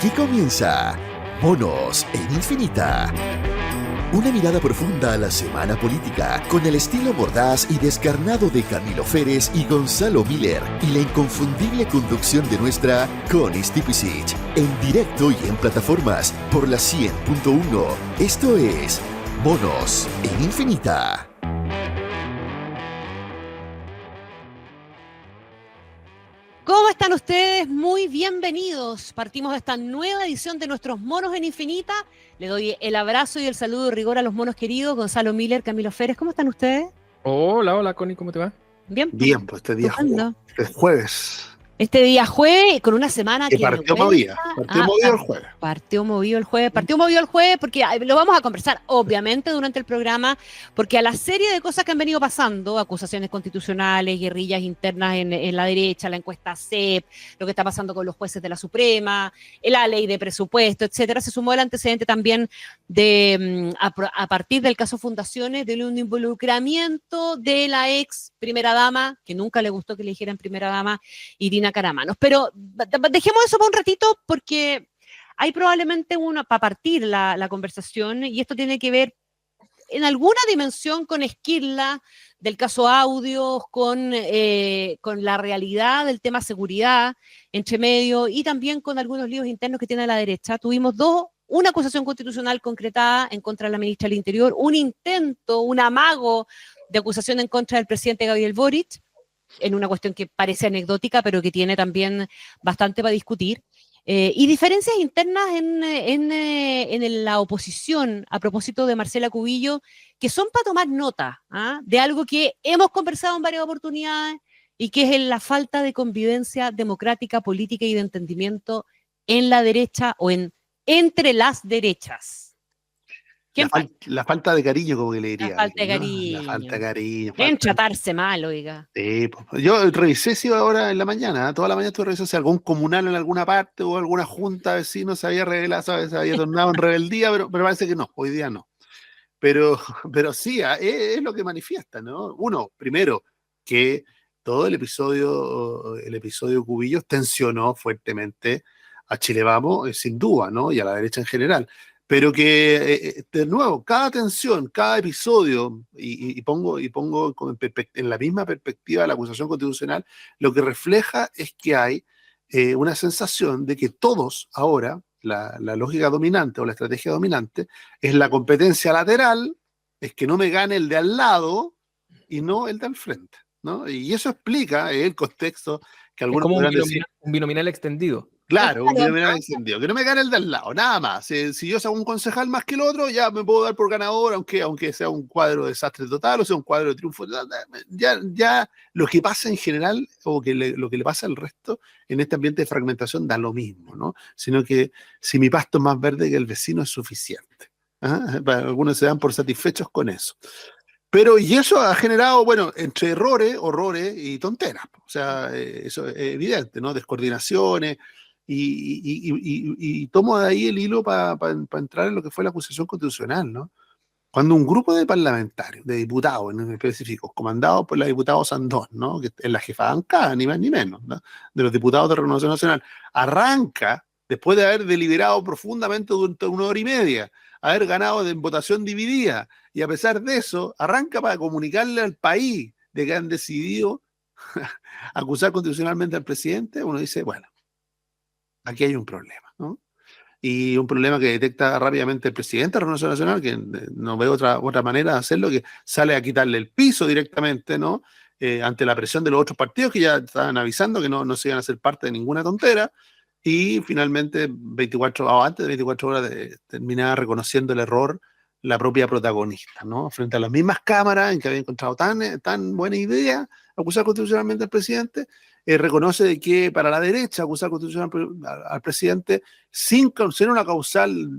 Aquí comienza Monos en Infinita. Una mirada profunda a la semana política, con el estilo mordaz y descarnado de Camilo Férez y Gonzalo Miller, y la inconfundible conducción de nuestra Connie Stipicic, en directo y en plataformas por la 100.1. Esto es Monos en Infinita. ¿Cómo están ustedes? Muy bienvenidos. Partimos de esta nueva edición de nuestros Monos en Infinita. Le doy el abrazo y el saludo de rigor a los monos queridos, Gonzalo Miller, Camilo Férez. ¿Cómo están ustedes? Hola, Connie, ¿cómo te va? Bien, Bien, pues este día es jueves. Este día jueves, con una semana Que que partió movido. Partió movido el jueves. Partió movido el jueves porque lo vamos a conversar, obviamente, durante el programa, porque a la serie de cosas que han venido pasando, acusaciones constitucionales, guerrillas internas en la derecha, la encuesta CEP, lo que está pasando con los jueces de la Suprema, la ley de presupuesto, etcétera, se sumó el antecedente también de, a partir del caso Fundaciones, de un involucramiento de la ex primera dama, que nunca le gustó que le dijeran primera dama, Irina Caramanos. Pero dejemos eso para un ratito porque hay probablemente para partir la conversación, y esto tiene que ver en alguna dimensión con Esquirla, del caso Audios, con la realidad del tema seguridad entre medio y también con algunos líos internos que tiene la derecha. Tuvimos una acusación constitucional concretada en contra de la ministra del Interior, un intento, un amago de acusación en contra del presidente Gabriel Boric, en una cuestión que parece anecdótica, pero que tiene también bastante para discutir, y diferencias internas en la oposición a propósito de Marcela Cubillo, que son para tomar nota de algo que hemos conversado en varias oportunidades y que es la falta de convivencia democrática, política y de entendimiento en la derecha o entre las derechas. La falta de cariño, como que le diría. La falta de cariño. La falta de cariño. En tratarse mal, oiga. Sí, pues, yo revisé si ahora en la mañana, toda la mañana estuve revisando si algún comunal en alguna parte o alguna junta de vecinos se había revelado, ¿sabes? Se había tornado en rebeldía, pero parece que no, hoy día no. Pero sí, es lo que manifiesta, ¿no? Uno, primero, que todo el episodio Cubillos tensionó fuertemente a Chile Vamos, sin duda, ¿no? Y a la derecha en general. Pero que, de nuevo, cada tensión, cada episodio, y pongo en la misma perspectiva de la acusación constitucional, lo que refleja es que hay una sensación de que todos ahora, la lógica dominante o la estrategia dominante, es la competencia lateral, es que no me gane el de al lado y no el de al frente, ¿no? Y eso explica el contexto que algunos podrán decir. Un binominal extendido. Claro, un binominal extendido. Que no me gane el de al lado, nada más. Si yo soy un concejal más que el otro, ya me puedo dar por ganador, aunque sea un cuadro de desastre total o sea un cuadro de triunfo. Ya lo que pasa en general, o lo que le pasa al resto en este ambiente de fragmentación, da lo mismo, ¿no? Sino que si mi pasto es más verde que el vecino es suficiente. Algunos se dan por satisfechos con eso. Pero, y eso ha generado, bueno, entre errores, horrores y tonteras. O sea, eso es evidente, ¿no? Descoordinaciones. Y tomo de ahí el hilo para entrar en lo que fue la acusación constitucional, ¿no? Cuando un grupo de parlamentarios, de diputados en específico, comandados por la diputada Sandón, ¿no? Que es la jefa de bancada, ni más ni menos, ¿no? De los diputados de Renovación Nacional, arranca, después de haber deliberado profundamente durante 1 hora y media, haber ganado en votación dividida, y a pesar de eso, arranca para comunicarle al país de que han decidido acusar constitucionalmente al presidente. Uno dice, bueno, aquí hay un problema, ¿no? Y un problema que detecta rápidamente el presidente de la Renovación Nacional, que no ve otra manera de hacerlo, que sale a quitarle el piso directamente, ¿no? Ante la presión de los otros partidos que ya estaban avisando que no se iban a hacer parte de ninguna tontera, y finalmente, antes de 24 horas, terminaba reconociendo el error la propia protagonista, ¿no? Frente a las mismas cámaras en que había encontrado tan buena idea acusar constitucionalmente al presidente, reconoce de que para la derecha acusar constitucionalmente al presidente sin ser una causal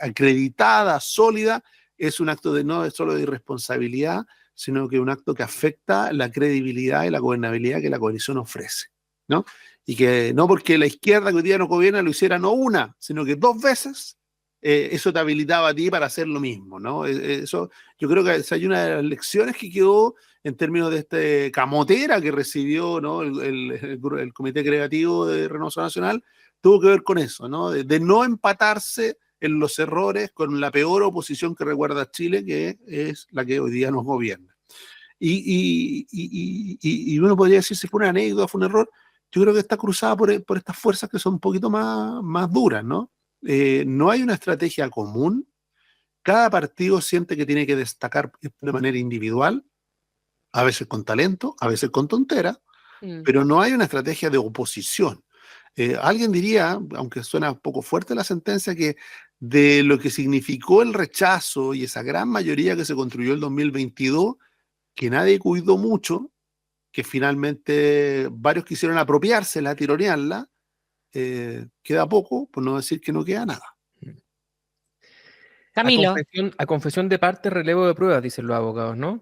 acreditada, sólida, es un acto no solo de irresponsabilidad, sino que un acto que afecta la credibilidad y la gobernabilidad que la coalición ofrece, ¿no? Y que no porque la izquierda que hoy día no gobierna lo hiciera no una, sino que 2 veces, eso te habilitaba a ti para hacer lo mismo, ¿no? Eso, yo creo que esa hay una de las lecciones que quedó en términos de camotera que recibió, ¿no? el Comité Creativo de Renovación Nacional, tuvo que ver con eso, ¿no? De no empatarse en los errores con la peor oposición que recuerda Chile, que es la que hoy día nos gobierna. Y uno podría decir si fue una anécdota, fue un error. Yo creo que está cruzada por estas fuerzas que son un poquito más duras, ¿no? No hay una estrategia común. Cada partido siente que tiene que destacar de manera individual, a veces con talento, a veces con tontera, pero no hay una estrategia de oposición. Alguien diría, aunque suena un poco fuerte la sentencia, que de lo que significó el rechazo y esa gran mayoría que se construyó el 2022, que nadie cuidó mucho, que finalmente varios quisieron apropiársela, tironearla, queda poco, por no decir que no queda nada. Camilo. A confesión de parte, relevo de pruebas, dicen los abogados, ¿no?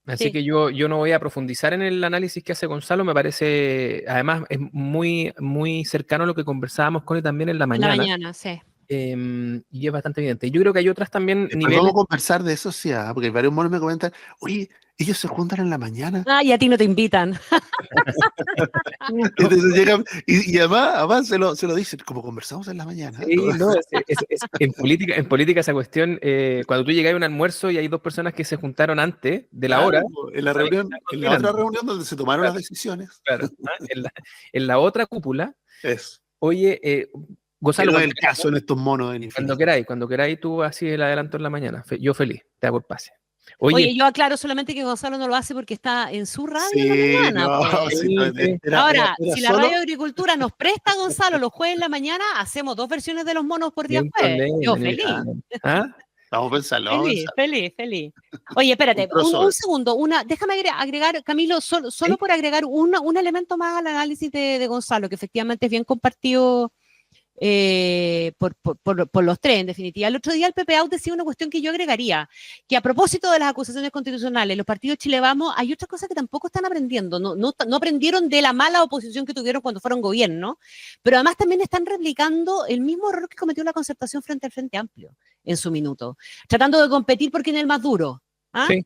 Así Sí. que yo no voy a profundizar en el análisis que hace Gonzalo, me parece, además, es muy, muy cercano a lo que conversábamos con él también en la En la mañana. mañana, sí. Y es bastante evidente. Yo creo que hay otras también niveles. Vamos a conversar de eso, sí, porque varios monos me comentan, oye, ellos se juntan en la mañana. Ah, y a ti no te invitan. Entonces llegan, y además se lo dicen, como conversamos en la mañana. Sí, no, en política esa cuestión, cuando tú llegas a un almuerzo y hay dos personas que se juntaron antes de la hora. En la reunión, en la otra reunión donde se tomaron las decisiones. Claro, en la otra cúpula. Es. Oye, Gonzalo, No es el caso en estos monos en Infinita. cuando queráis, tú así el adelanto en la mañana. Yo feliz, te hago el pase. Oye, yo aclaro solamente que Gonzalo no lo hace porque está en su radio en la mañana. No, Pues. sí, Ahora, si la Radio Agricultura nos presta a Gonzalo los jueves en la mañana, hacemos 2 versiones de los monos por día jueves. Yo feliz. Vamos a pensarlo. Feliz. Oye, espérate, un segundo. Déjame agregar, Camilo, solo por agregar un elemento más al análisis de Gonzalo, que efectivamente es bien compartido por los tres, en definitiva. El otro día el Pepe Out decía una cuestión que yo agregaría, que a propósito de las acusaciones constitucionales, los partidos Chile Vamos, hay otras cosas que tampoco están aprendiendo, no aprendieron de la mala oposición que tuvieron cuando fueron gobierno, pero además también están replicando el mismo error que cometió la Concertación frente al Frente Amplio en su minuto, tratando de competir por quién es el más duro. Sí.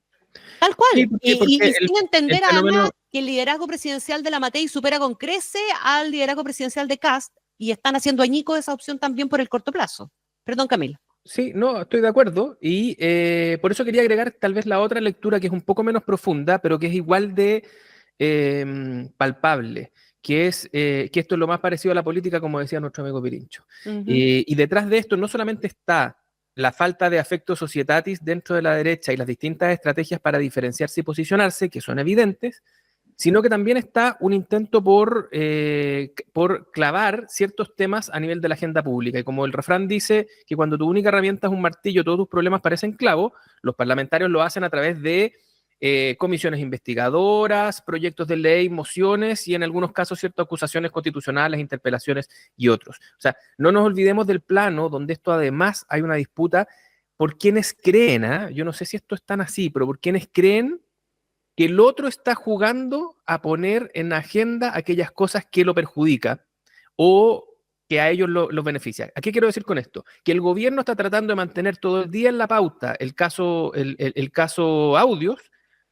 Tal cual. Sí, y sin entender además que el liderazgo presidencial de la Matei supera con crece al liderazgo presidencial de Kast, y están haciendo añicos esa opción también por el corto plazo. Perdón, Camilo. Sí, no, estoy de acuerdo. Y por eso quería agregar tal vez la otra lectura que es un poco menos profunda, pero que es igual de palpable, que es que esto es lo más parecido a la política, como decía nuestro amigo Pirincho. Y detrás de esto no solamente está la falta de affecto societatis dentro de la derecha y las distintas estrategias para diferenciarse y posicionarse, que son evidentes, sino que también está un intento por clavar ciertos temas a nivel de la agenda pública. Y como el refrán dice que cuando tu única herramienta es un martillo, todos tus problemas parecen clavos, los parlamentarios lo hacen a través de comisiones investigadoras, proyectos de ley, mociones y en algunos casos ciertas acusaciones constitucionales, interpelaciones y otros. O sea, no nos olvidemos del plano donde esto además hay una disputa por quienes creen, yo no sé si esto es tan así, pero por quienes creen que el otro está jugando a poner en agenda aquellas cosas que lo perjudican o que a ellos los beneficia. ¿A qué quiero decir con esto? Que el gobierno está tratando de mantener todo el día en la pauta el caso Audios,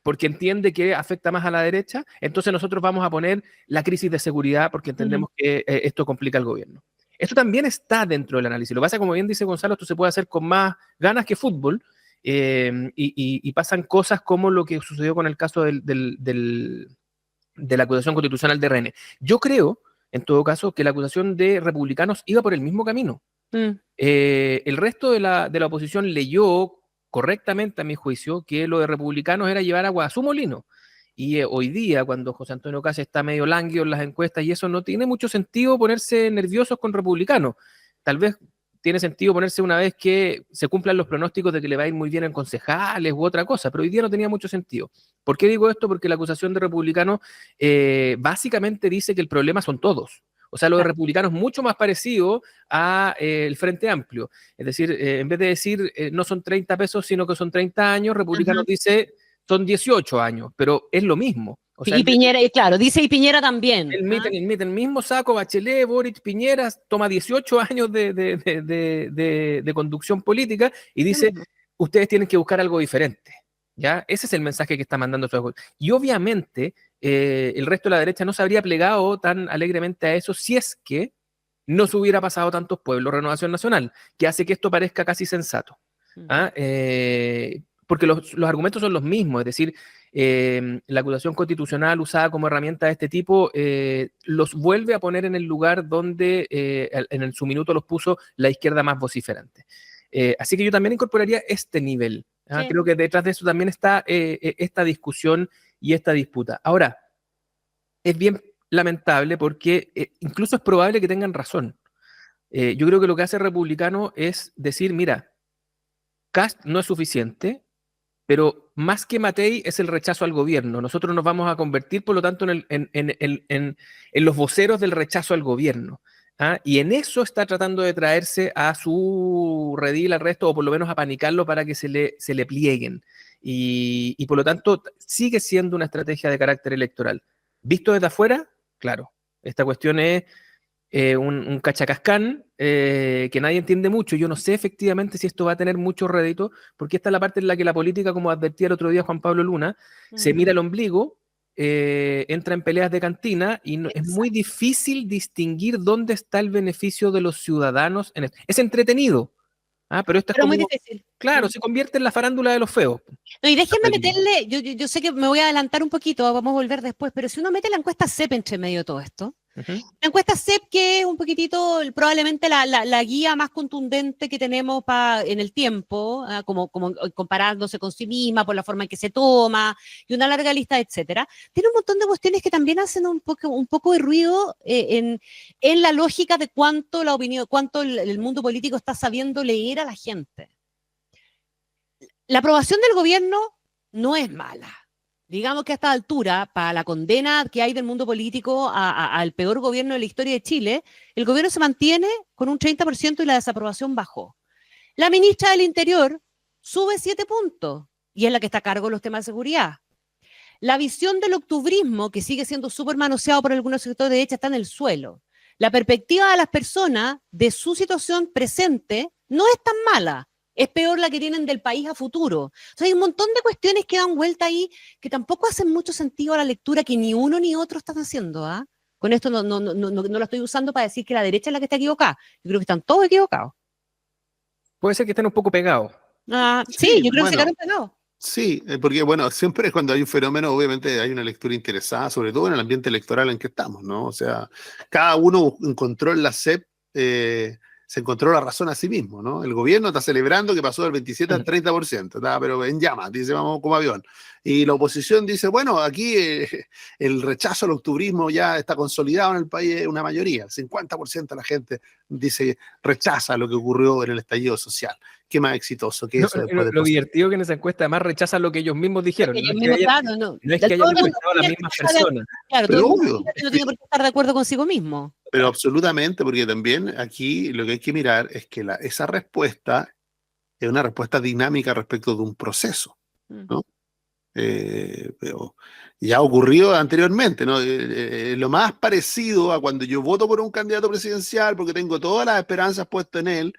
porque entiende que afecta más a la derecha, entonces nosotros vamos a poner la crisis de seguridad porque entendemos que esto complica al gobierno. Esto también está dentro del análisis. Lo que pasa, como bien dice Gonzalo, esto se puede hacer con más ganas que fútbol, y pasan cosas como lo que sucedió con el caso de la acusación constitucional de RN. Yo creo, en todo caso, que la acusación de republicanos iba por el mismo camino. El resto de la oposición leyó correctamente, a mi juicio, que lo de republicanos era llevar agua a su molino. Y hoy día, cuando José Antonio Kast está medio lánguido en las encuestas y eso, no tiene mucho sentido ponerse nerviosos con republicanos. Tal vez tiene sentido ponerse una vez que se cumplan los pronósticos de que le va a ir muy bien en concejales u otra cosa, pero hoy día no tenía mucho sentido. ¿Por qué digo esto? Porque la acusación de republicanos básicamente dice que el problema son todos. O sea, lo de republicanos es mucho más parecido a el Frente Amplio. Es decir, en vez de decir no son 30 pesos, sino que son 30 años, republicanos dice son 18 años, pero es lo mismo. O sea, y Piñera, claro, dice y Piñera también. El mismo saco, Bachelet, Boric, Piñera, toma 18 años de conducción política y dice, ustedes tienen que buscar algo diferente. ¿Ya? Ese es el mensaje que está mandando. Y obviamente el resto de la derecha no se habría plegado tan alegremente a eso si es que no se hubiera pasado tantos pueblos Renovación Nacional, que hace que esto parezca casi sensato. ¿Ah? Porque los argumentos son los mismos, es decir, la acusación constitucional usada como herramienta de este tipo los vuelve a poner en el lugar donde en su minuto los puso la izquierda más vociferante. Así que yo también incorporaría este nivel. ¿Ah? Sí. Creo que detrás de eso también está esta discusión y esta disputa. Ahora, es bien lamentable porque incluso es probable que tengan razón. Yo creo que lo que hace el republicano es decir, mira, Kast no es suficiente, pero más que Matei es el rechazo al gobierno. Nosotros nos vamos a convertir, por lo tanto, en los voceros del rechazo al gobierno. ¿Ah? Y en eso está tratando de traerse a su redil al resto, o por lo menos apanicarlo para que se le plieguen. Y por lo tanto, sigue siendo una estrategia de carácter electoral. Visto desde afuera, claro, esta cuestión es un cachacascán que nadie entiende mucho. Yo no sé efectivamente si esto va a tener mucho rédito, porque esta es la parte en la que la política, como advertía el otro día Juan Pablo Luna, se mira el ombligo, entra en peleas de cantina y es muy difícil distinguir dónde está el beneficio de los ciudadanos. Es entretenido, pero esto es como, muy difícil. Claro, se convierte en la farándula de los feos. No, y déjenme meterle, yo sé que me voy a adelantar un poquito, vamos a volver después, pero si uno mete la encuesta CEP entre medio de todo esto, la encuesta CEP, que es un poquitito probablemente la guía más contundente que tenemos en el tiempo, como comparándose con sí misma por la forma en que se toma y una larga lista, etcétera, tiene un montón de cuestiones que también hacen un poco de ruido en la lógica de cuánto la opinión, cuánto el mundo político está sabiendo leer a la gente. La aprobación del gobierno no es mala. Digamos que a esta altura, para la condena que hay del mundo político al peor gobierno de la historia de Chile, el gobierno se mantiene con un 30% y la desaprobación bajó. La ministra del Interior sube 7 puntos y es la que está a cargo de los temas de seguridad. La visión del octubrismo, que sigue siendo súper manoseado por algunos sectores de derecha, está en el suelo. La perspectiva de las personas de su situación presente no es tan mala. Es peor la que tienen del país a futuro. O sea, hay un montón de cuestiones que dan vuelta ahí que tampoco hacen mucho sentido a la lectura que ni uno ni otro están haciendo. Con esto no lo estoy usando para decir que la derecha es la que está equivocada. Yo creo que están todos equivocados. Puede ser que estén un poco pegados. Sí, yo creo que se quedaron pegados. Sí, porque bueno, siempre cuando hay un fenómeno, obviamente hay una lectura interesada, sobre todo en el ambiente electoral en que estamos, ¿no? O sea, cada uno encontró en la CEP se encontró la razón a sí mismo, ¿no? El gobierno está celebrando que pasó del 27 al 30%, ¿tá? Pero en llamas, dice, vamos como avión. Y la oposición dice, bueno, aquí el rechazo al octubrismo ya está consolidado en el país, es una mayoría, el 50% de la gente dice rechaza lo que ocurrió en el estallido social. ¿Qué más exitoso que eso? Lo divertido que en esa encuesta además rechazan lo que ellos mismos dijeron. No es que hayan encuestado a las mismas personas. Claro, pero todo obvio, no tiene por qué estar de acuerdo consigo mismo. Pero absolutamente, porque también aquí lo que hay que mirar es que esa respuesta es una respuesta dinámica respecto de un proceso, ¿no? Pero ya ha ocurrido anteriormente, ¿no? Lo más parecido a cuando yo voto por un candidato presidencial porque tengo todas las esperanzas puestas en él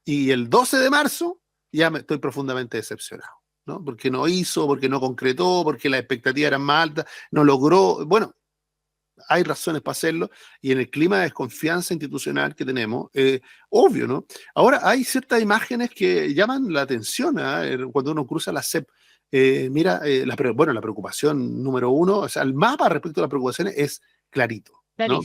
y el 12 de marzo ya me estoy profundamente decepcionado, ¿no? Porque no hizo, porque no concretó, porque las expectativas eran más altas, no logró, bueno, hay razones para hacerlo, y en el clima de desconfianza institucional que tenemos, obvio, ¿no? Ahora, hay ciertas imágenes que llaman la atención cuando uno cruza la CEP. Mira, la preocupación número uno, o sea, el mapa respecto a las preocupaciones es clarito, ¿no?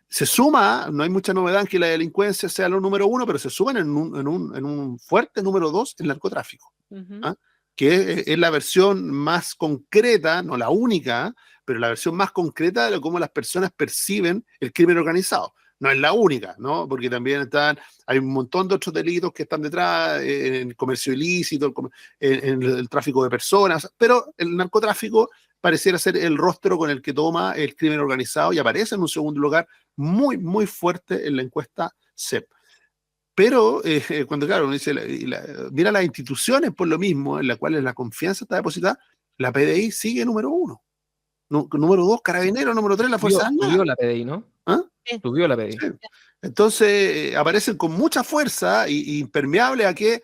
Se suma, no hay mucha novedad en que la delincuencia sea lo número uno, pero se suman en un fuerte número 2 el narcotráfico, que es la versión más concreta, no la única, pero la versión más concreta de cómo las personas perciben el crimen organizado. No es la única, ¿no? Porque también hay un montón de otros delitos que están detrás, en el comercio ilícito, en el tráfico de personas, pero el narcotráfico pareciera ser el rostro con el que toma el crimen organizado y aparece en un segundo lugar muy, muy fuerte en la encuesta CEP. Pero cuando, claro, uno dice, mira las instituciones por lo mismo, en las cuales la confianza está depositada, la PDI sigue número 1. Número 2, Carabineros, número 3, la Fuerza Armada. Subió la PDI, ¿no? Sí. Subió la PDI. Sí. Entonces aparecen con mucha fuerza y impermeable a que,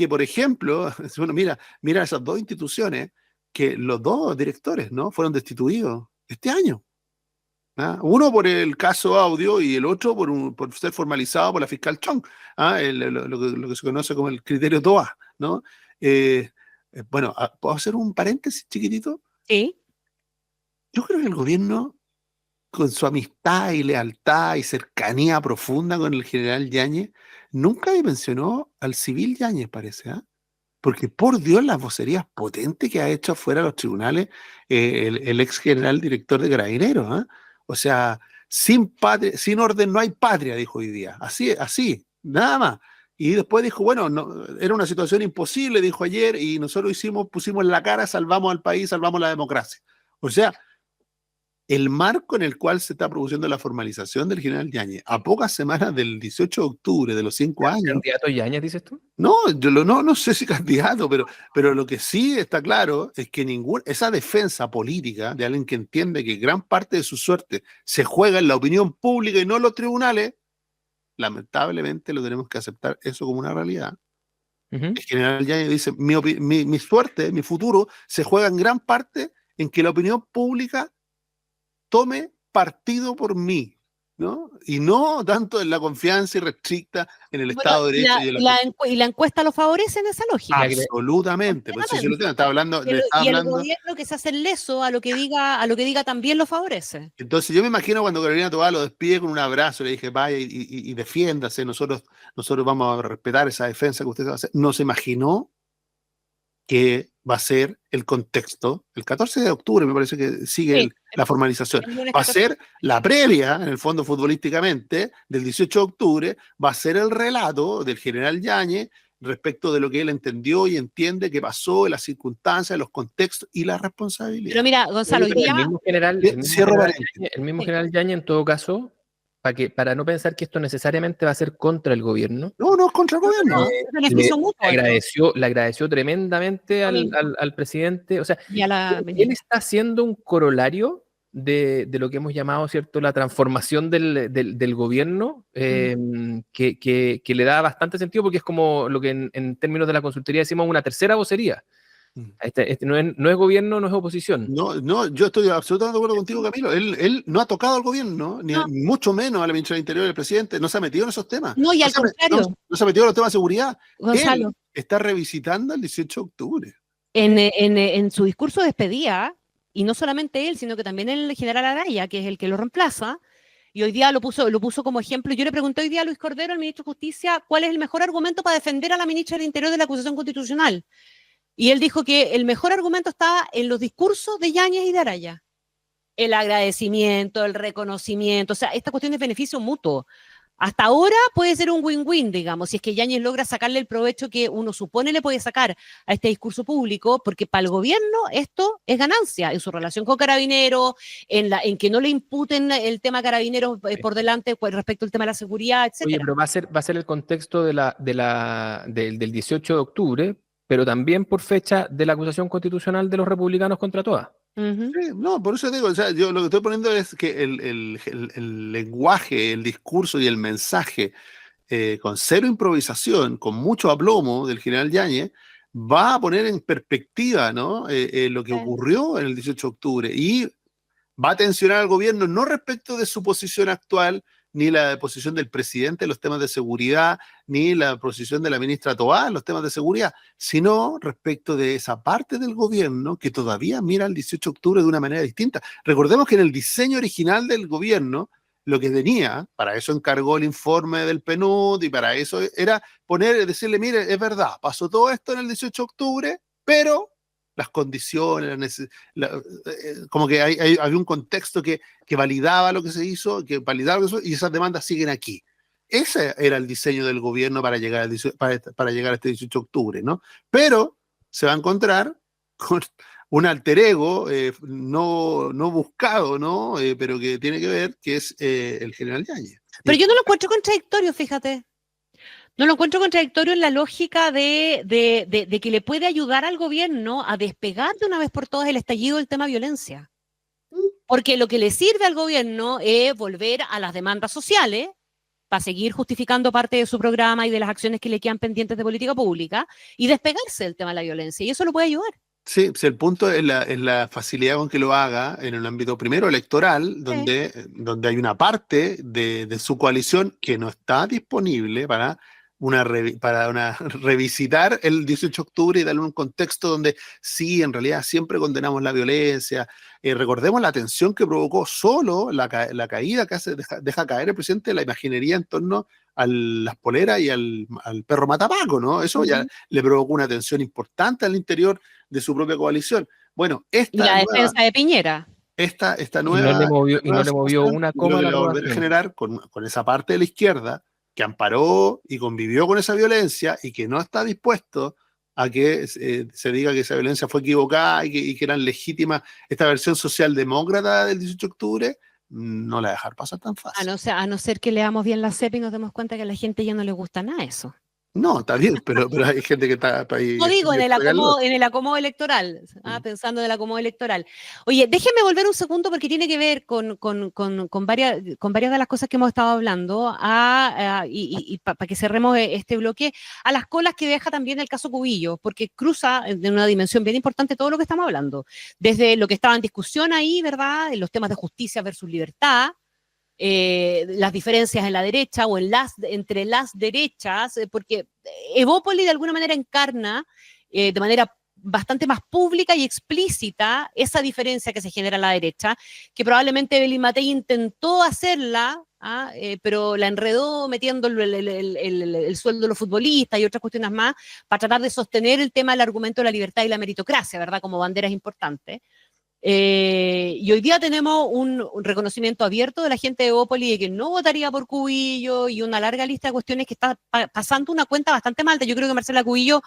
por ejemplo, bueno, mira esas dos instituciones, que los dos directores, ¿no? Fueron destituidos este año. ¿ah? Uno por el caso audio y el otro por ser formalizado por la fiscal Chong, ¿ah? Lo que se conoce como el criterio TOA, ¿no? Bueno, ¿puedo hacer un paréntesis chiquitito? Sí. Yo creo que el gobierno, con su amistad y lealtad y cercanía profunda con el general Yáñez, nunca dimensionó al civil Yáñez, parece, ¿ah? Porque por Dios, las vocerías potentes que ha hecho afuera de los tribunales el ex general director de Carabineros, ¿ah? O sea, sin orden no hay patria, dijo hoy día. Así, nada más. Y después dijo, bueno, no, era una situación imposible, dijo ayer, y nosotros pusimos la cara, salvamos al país, salvamos la democracia. O sea, el marco en el cual se está produciendo la formalización del general Yáñez, a pocas semanas del 18 de octubre de los 5 años. ¿Candidato Yáñez, dices tú? No, no sé si candidato, pero lo que sí está claro es que esa defensa política de alguien que entiende que gran parte de su suerte se juega en la opinión pública y no en los tribunales, lamentablemente lo tenemos que aceptar eso como una realidad. El general Yáñez dice, mi suerte, mi futuro, se juega en gran parte en que la opinión pública tome partido por mí, ¿no? Y no tanto en la confianza irrestricta en el Estado de Derecho y la encuesta lo favorece en esa lógica. Absolutamente. Pues eso lo estaba hablando. Y el gobierno que se hace leso a lo que diga también lo favorece. Entonces yo me imagino cuando Carolina Tobar lo despide con un abrazo, le dije, vaya y defiéndase, nosotros vamos a respetar esa defensa que usted va a hacer. No se imaginó que va a ser el contexto, el 14 de octubre me parece que sigue la formalización, va a ser la previa, en el fondo futbolísticamente, del 18 de octubre, va a ser el relato del general Yáñez respecto de lo que él entendió y entiende que pasó, en las circunstancias, los contextos y la responsabilidad. Pero mira, Gonzalo, hoy día... El mismo general Yáñez, en todo caso, para no pensar que esto necesariamente va a ser contra el gobierno. No es contra el gobierno. Le agradeció tremendamente al presidente. O sea, él está haciendo un corolario de lo que hemos llamado, ¿cierto?, la transformación del gobierno, que le da bastante sentido, porque es como lo que en términos de la consultoría decimos una tercera vocería. No es gobierno, no es oposición. No, yo estoy absolutamente de acuerdo contigo, Camilo. Él no ha tocado al gobierno, ni mucho menos a la ministra del Interior y al presidente. No se ha metido en esos temas. No, y al contrario. No se ha metido en los temas de seguridad. Gonzalo, él está revisitando el 18 de octubre. En su discurso de despedida, y no solamente él, sino que también el general Araya, que es el que lo reemplaza, y hoy día lo puso como ejemplo. Yo le pregunté hoy día a Luis Cordero, el ministro de Justicia, cuál es el mejor argumento para defender a la ministra del Interior de la acusación constitucional. Y él dijo que el mejor argumento estaba en los discursos de Yáñez y de Araya. El agradecimiento, el reconocimiento, o sea, esta cuestión de beneficio mutuo. Hasta ahora puede ser un win-win, digamos, si es que Yáñez logra sacarle el provecho que uno supone le puede sacar a este discurso público, porque para el gobierno esto es ganancia en su relación con Carabineros, en que no le imputen el tema Carabineros por delante respecto al tema de la seguridad, etc. Oye, pero va a ser el contexto del 18 de octubre, pero también por fecha de la acusación constitucional de los republicanos contra todas. Sí, no, por eso digo, o sea, yo lo que estoy poniendo es que el lenguaje, el discurso y el mensaje con cero improvisación, con mucho aplomo del general Yáñez, va a poner en perspectiva, ¿no? Lo que ocurrió en el 18 de octubre y va a tensionar al gobierno no respecto de su posición actual, ni la posición del presidente en los temas de seguridad, ni la posición de la ministra Toá en los temas de seguridad, sino respecto de esa parte del gobierno que todavía mira el 18 de octubre de una manera distinta. Recordemos que en el diseño original del gobierno, lo que tenía, para eso encargó el informe del PNUD y para eso era decirle, mire, es verdad, pasó todo esto en el 18 de octubre, pero las condiciones, como que había un contexto que validaba lo que se hizo, y esas demandas siguen aquí. Ese era el diseño del gobierno para llegar a este 18 de octubre, ¿no? Pero se va a encontrar con un alter ego no buscado, ¿no? Pero que tiene que ver, que es el general Yáñez. Pero yo no lo encuentro contradictorio, fíjate. No lo encuentro contradictorio en la lógica de que le puede ayudar al gobierno a despegar de una vez por todas el estallido del tema violencia. Porque lo que le sirve al gobierno es volver a las demandas sociales para seguir justificando parte de su programa y de las acciones que le quedan pendientes de política pública y despegarse del tema de la violencia. Y eso lo puede ayudar. Sí, pues el punto es la facilidad con que lo haga en un ámbito primero electoral, donde hay una parte de su coalición que no está disponible para revisitar el 18 de octubre y darle un contexto donde sí, en realidad siempre condenamos la violencia. Recordemos la tensión que provocó solo la caída que deja caer el presidente de la imaginería en torno a las poleras y al perro matapaco, ¿no? Eso ya le provocó una tensión importante al interior de su propia coalición. Bueno, Y la defensa de Piñera. esta Y no le movió situación, una yo coma creo a que la la va a volver a aprobación. generar con esa parte de la izquierda que amparó y convivió con esa violencia y que no está dispuesto a que se diga que esa violencia fue equivocada y que eran legítimas. Esta versión socialdemócrata del 18 de octubre no la va a dejar pasar tan fácil. A no ser que leamos bien la CEP y nos demos cuenta que a la gente ya no le gusta nada eso. No, está bien, pero hay gente que está ahí. No digo en el acomodo electoral, pensando en el acomodo electoral. Oye, déjenme volver un segundo porque tiene que ver con varias de las cosas que hemos estado hablando y para que cerremos este bloque, a las colas que deja también el caso Cubillos, porque cruza de una dimensión bien importante todo lo que estamos hablando, desde lo que estaba en discusión ahí, ¿verdad? En los temas de justicia versus libertad, las diferencias en la derecha o entre las derechas, porque Evópoli de alguna manera encarna de manera bastante más pública y explícita esa diferencia que se genera en la derecha, que probablemente Evelyn Matei intentó hacerla, pero la enredó metiendo el sueldo de los futbolistas y otras cuestiones más para tratar de sostener el tema del argumento de la libertad y la meritocracia, ¿verdad? Como banderas importantes. Y hoy día tenemos un reconocimiento abierto de la gente de Evópoli de que no votaría por Cubillo y una larga lista de cuestiones que está pasando una cuenta bastante mal. Yo creo que Marcela Cubillo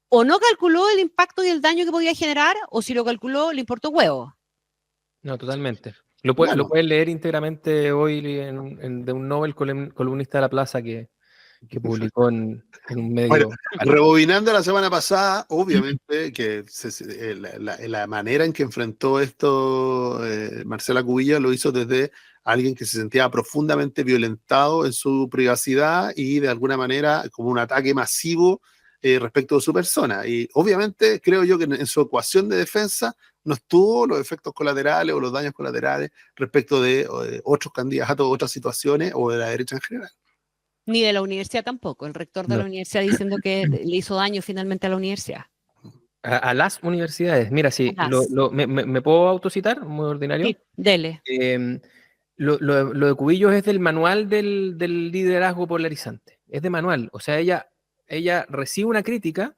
o no calculó el impacto y el daño que podía generar, o si lo calculó, le importó huevo. No, totalmente. Lo puedes leer íntegramente hoy de un Nobel columnista de La Plaza que publicó en un medio. Bueno, rebobinando la semana pasada, obviamente que la manera en que enfrentó esto Marcela Cubillo lo hizo desde alguien que se sentía profundamente violentado en su privacidad y de alguna manera como un ataque masivo respecto de su persona. Y obviamente creo yo que en su ecuación de defensa no estuvo los efectos colaterales o los daños colaterales respecto de otros candidatos, otras situaciones o de la derecha en general. Ni de la universidad tampoco. El rector de la universidad diciendo que le hizo daño finalmente a la universidad. A las universidades. Mira, sí, ¿me puedo autocitar? Muy ordinario. Sí, dele. Lo de Cubillos es del manual del liderazgo polarizante. Es de manual. O sea, ella recibe una crítica,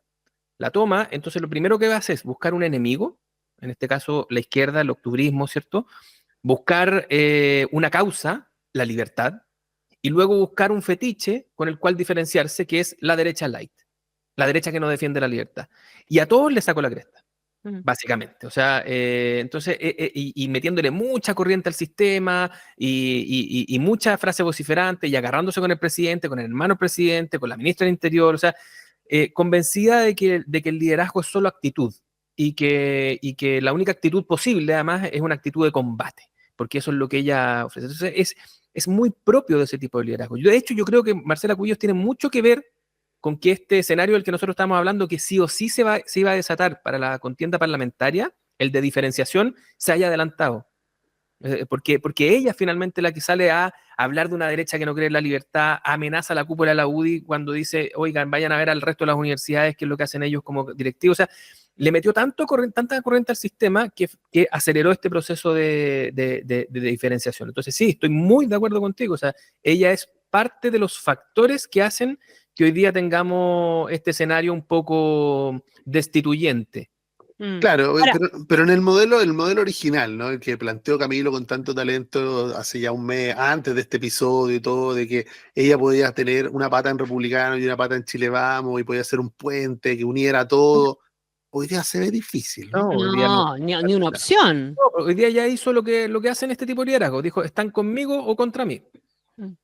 la toma, entonces lo primero que hace es buscar un enemigo, en este caso la izquierda, el octubrismo, ¿cierto? Buscar una causa, la libertad, y luego buscar un fetiche con el cual diferenciarse, que es la derecha light, la derecha que no defiende la libertad. Y a todos les sacó la cresta, básicamente. O sea, entonces, y metiéndole mucha corriente al sistema y mucha frase vociferante y agarrándose con el presidente, con el hermano presidente, con la ministra del Interior, o sea, convencida de que el liderazgo es solo actitud y que la única actitud posible, además, es una actitud de combate, porque eso es lo que ella ofrece. Entonces, es muy propio de ese tipo de liderazgo. De hecho, yo creo que Marcela Cubillos tiene mucho que ver con que este escenario del que nosotros estamos hablando, que sí o sí se iba a desatar para la contienda parlamentaria, el de diferenciación, se haya adelantado. Porque ella finalmente la que sale a hablar de una derecha que no cree en la libertad, amenaza a la cúpula de la UDI cuando dice, oigan, vayan a ver al resto de las universidades qué es lo que hacen ellos como directivos. O sea, le metió tanta corriente al sistema que aceleró este proceso de diferenciación. Entonces sí, estoy muy de acuerdo contigo. O sea, ella es parte de los factores que hacen que hoy día tengamos este escenario un poco destituyente. Claro, pero en el modelo original, ¿no? El que planteó Camilo con tanto talento hace ya un mes, antes de este episodio y todo, de que ella podía tener una pata en Republicano y una pata en Chile Vamos y podía ser un puente que uniera todo. Hoy día se ve difícil, ¿no? No, ni una opción. No, hoy día ya hizo lo que hacen este tipo de liderazgo. Dijo, ¿están conmigo o contra mí?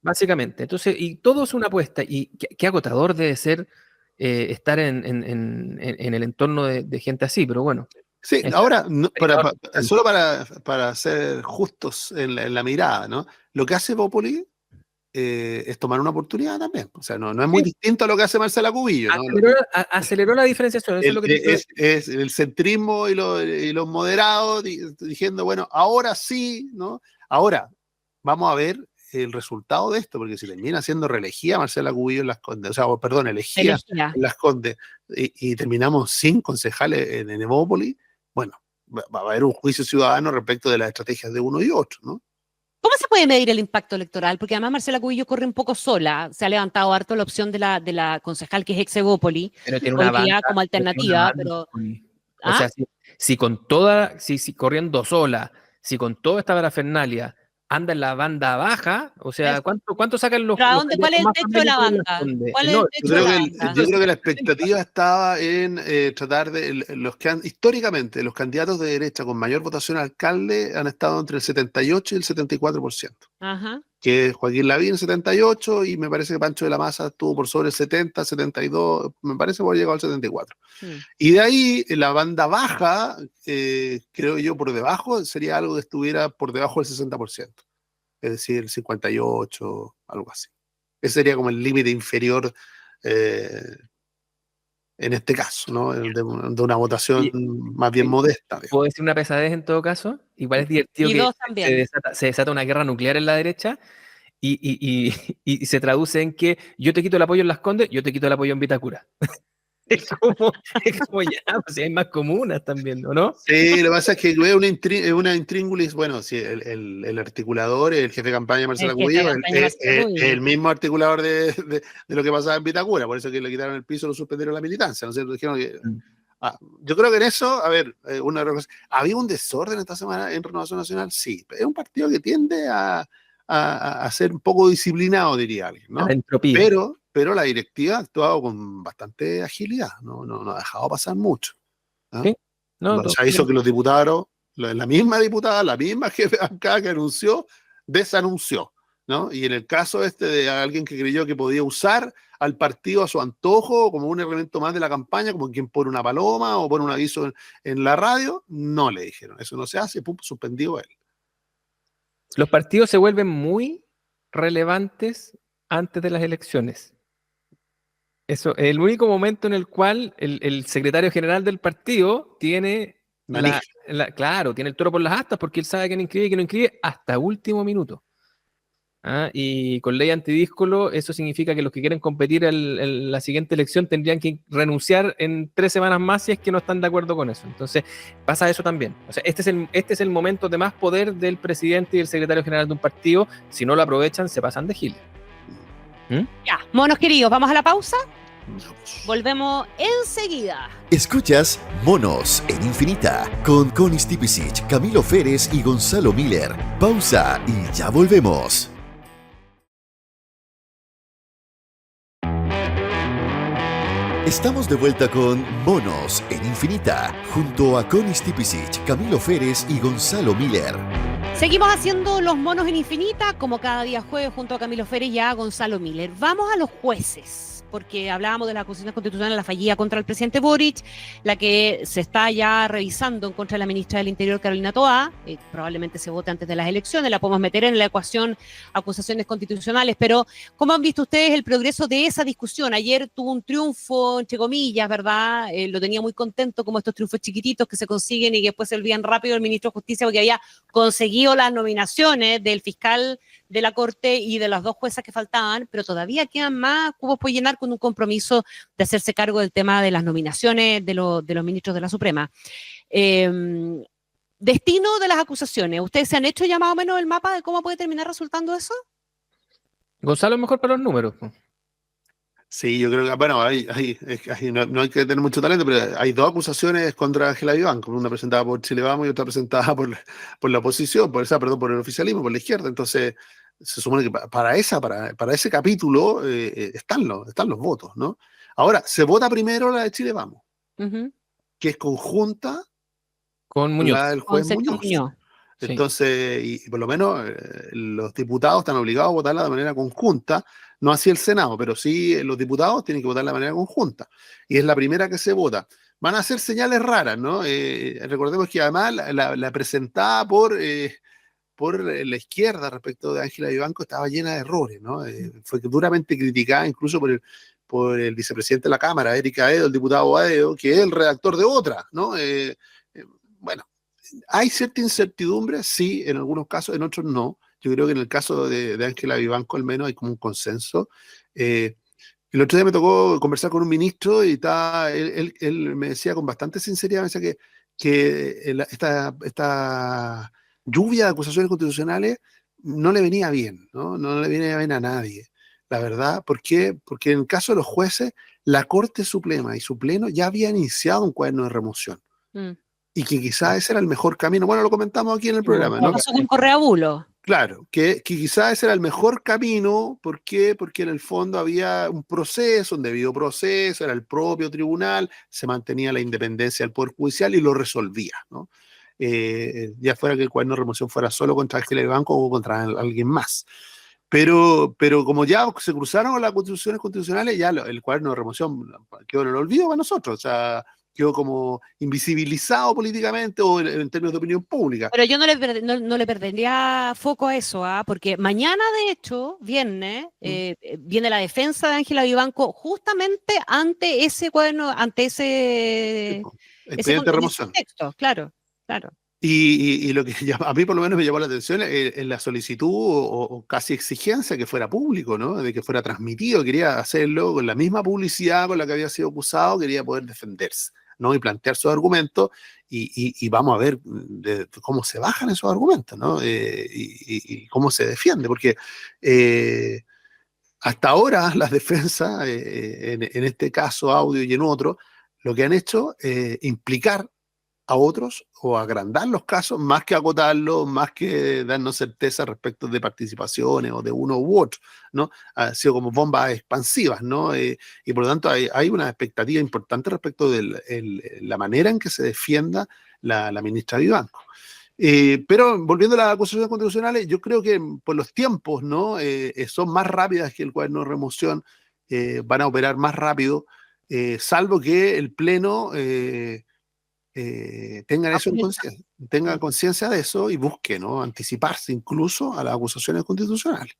Básicamente. Entonces, y todo es una apuesta. Y qué agotador debe ser estar en el entorno de gente así, pero bueno. Sí, ahora, solo para ser justos en la mirada, ¿no? Lo que hace Populi es tomar una oportunidad también. O sea, no es muy distinto a lo que hace Marcela Cubillo, ¿no? Aceleró la diferenciación, eso es lo que te es el centrismo y los moderados diciendo, bueno, ahora sí, ¿no? Ahora, vamos a ver el resultado de esto, porque si termina siendo reelegida Marcela Cubillo en Las Condes, o sea, perdón, elegida en Las Condes, y terminamos sin concejales en Evópolis, bueno, va a haber un juicio ciudadano respecto de las estrategias de uno y otro, ¿no? ¿Cómo se puede medir el impacto electoral? Porque además Marcela Cubillo corre un poco sola. Se ha levantado harto la opción de la concejal que es ex Evópoli, pero tiene hoy una día banda, como alternativa, pero... O sea, si con toda, si corriendo sola, si con toda esta parafernalia anda en la banda baja, o sea, ¿cuánto sacan los ¿Cuál es el más techo de la famélicos banda? Condes? ¿Cuál es el techo de la banda? Yo creo que la expectativa estaba en tratar de históricamente los candidatos de derecha con mayor votación a alcalde han estado entre el 78 y el 74%. Ajá. Que es Joaquín Lavín 78 y me parece que Pancho de la Maza estuvo por sobre el 70, 72, me parece que llegó al 74. Y de ahí la banda baja, creo yo por debajo, sería algo que estuviera por debajo del 60%, es decir, 58, algo así. Ese sería como el límite inferior en este caso, ¿no? De una votación más bien modesta. ¿Puedo decir una pesadez en todo caso? Igual es divertido que se desata una guerra nuclear en la derecha y se traduce en que yo te quito el apoyo en Las Condes, yo te quito el apoyo en Vitacura. Es como ya, pues hay más comunas también, ¿no? Sí, lo que pasa es que es una intríngulis, bueno, sí, el articulador, el jefe de campaña de Marcela Cubillo, es el mismo articulador de lo que pasaba en Vitacura, por eso que le quitaron el piso, lo suspendieron la militancia, ¿no es cierto? Dijeron que, yo creo que en eso, a ver, ¿había un desorden esta semana en Renovación Nacional? Sí, es un partido que tiende a ser un poco disciplinado, diría alguien, ¿no? La entropía. Pero la directiva ha actuado con bastante agilidad, no ha dejado pasar mucho. ¿No? ¿Sí? O sea, hizo que los diputados, la misma diputada, la misma jefe acá que anunció, desanunció, ¿no? Y en el caso de alguien que creyó que podía usar al partido a su antojo como un elemento más de la campaña, como quien pone una paloma o pone un aviso en la radio, no le dijeron, eso no se hace, pum, suspendido él. Los partidos se vuelven muy relevantes antes de las elecciones. Eso es el único momento en el cual el secretario general del partido tiene claro, tiene el toro por las astas porque él sabe quién inscribe y quién no inscribe hasta último minuto. Y con ley antidíscolo, eso significa que los que quieren competir en la siguiente elección tendrían que renunciar en 3 semanas más si es que no están de acuerdo con eso. Entonces, pasa eso también. O sea, este es el momento de más poder del presidente y del secretario general de un partido. Si no lo aprovechan, se pasan de giles. Ya, monos queridos, ¿vamos a la pausa? Volvemos enseguida. Escuchas Monos en Infinita con Connie Stipicic, Camilo Férez y Gonzalo Miller. Pausa y ya volvemos. Estamos de vuelta con Monos en Infinita junto a Connie Stipicic, Camilo Férez y Gonzalo Miller. Seguimos haciendo los monos en Infinita, como cada día jueves, junto a Camilo Férez y a Gonzalo Miller. Vamos a los jueces, porque hablábamos de la acusación constitucional, la fallida contra el presidente Boric, la que se está ya revisando en contra de la ministra del Interior, Carolina Toá. Probablemente se vote antes de las elecciones, la podemos meter en la ecuación acusaciones constitucionales, pero ¿cómo han visto ustedes el progreso de esa discusión? Ayer tuvo un triunfo, entre comillas, ¿verdad? Lo tenía muy contento, como estos triunfos chiquititos que se consiguen y que después se olvidan rápido el ministro de Justicia porque había conseguido las nominaciones del fiscal de la Corte y de las 2 juezas que faltaban, pero todavía quedan más cubos por llenar con un compromiso de hacerse cargo del tema de las nominaciones de los ministros de la Suprema. Destino de las acusaciones. ¿Ustedes se han hecho ya más o menos el mapa de cómo puede terminar resultando eso? Gonzalo, mejor para los números. Sí, yo creo que, bueno, no hay que tener mucho talento, pero hay 2 acusaciones contra Ángela Vivanco, una presentada por Chile Vamos y otra presentada por la oposición, por el oficialismo, por la izquierda. Entonces, se supone que para ese capítulo están los votos, ¿no? Ahora, se vota primero la de Chile Vamos, que es conjunta con Muñoz. La del juez Muñoz. Entonces, y por lo menos los diputados están obligados a votarla de manera conjunta, no así el Senado, pero sí los diputados tienen que votarla de manera conjunta. Y es la primera que se vota. Van a hacer señales raras, ¿no? Recordemos que además la presentada por por la izquierda respecto de Ángela Vivanco estaba llena de errores, ¿no? Fue duramente criticada incluso por el vicepresidente de la Cámara, Eric Aedo, el diputado Aedo, que es el redactor de otra, ¿no? Bueno, hay cierta incertidumbre, sí, en algunos casos, en otros no. Yo creo que en el caso de Ángela Vivanco al menos hay como un consenso. El otro día me tocó conversar con un ministro y él me decía con bastante sinceridad, me decía que esta lluvia de acusaciones constitucionales no le venía bien, ¿no? No le venía bien a nadie, la verdad. ¿Por qué? Porque en el caso de los jueces, la Corte Suprema y su Pleno ya habían iniciado un cuaderno de remoción. Y que quizás ese era el mejor camino. Bueno, lo comentamos aquí en el programa, ¿no? Pasó con Correa Bulo. Claro, que quizás ese era el mejor camino. ¿Por qué? Porque en el fondo había un proceso, un debido proceso, era el propio tribunal, se mantenía la independencia del Poder Judicial y lo resolvía, ¿no? Ya fuera que el cuaderno de remoción fuera solo contra Ángela Vivanco o contra alguien más. Pero como ya se cruzaron las constituciones constitucionales, ya el cuaderno de remoción quedó en el olvido para nosotros. O sea, quedó como invisibilizado políticamente o en términos de opinión pública. Pero yo no le perdería foco a eso, porque mañana, de hecho, viernes, viene la defensa de Ángela Vivanco justamente ante ese cuaderno, ante ese expediente de remoción. Texto, claro. Y lo que a mí por lo menos me llamó la atención es la solicitud o casi exigencia que fuera público, ¿no? De que fuera transmitido, quería hacerlo con la misma publicidad con la que había sido acusado, quería poder defenderse, ¿no? Y plantear sus argumentos y vamos a ver cómo se bajan esos argumentos, ¿no? Y cómo se defiende, porque hasta ahora las defensas, en este caso Audio y en otro, lo que han hecho es implicar a otros o agrandar los casos más que acotarlos, más que darnos certeza respecto de participaciones o de uno u otro, ¿no? Ha sido como bombas expansivas, ¿no? Y por lo tanto hay una expectativa importante respecto de la manera en que se defienda la ministra Vivanco. Pero volviendo a las acusaciones constitucionales, yo creo que por los tiempos, ¿no? Son más rápidas que el cuaderno de remoción, van a operar más rápido, salvo que el Pleno tengan eso en conciencia, tengan conciencia de eso y busquen, ¿no? Anticiparse incluso a las acusaciones constitucionales.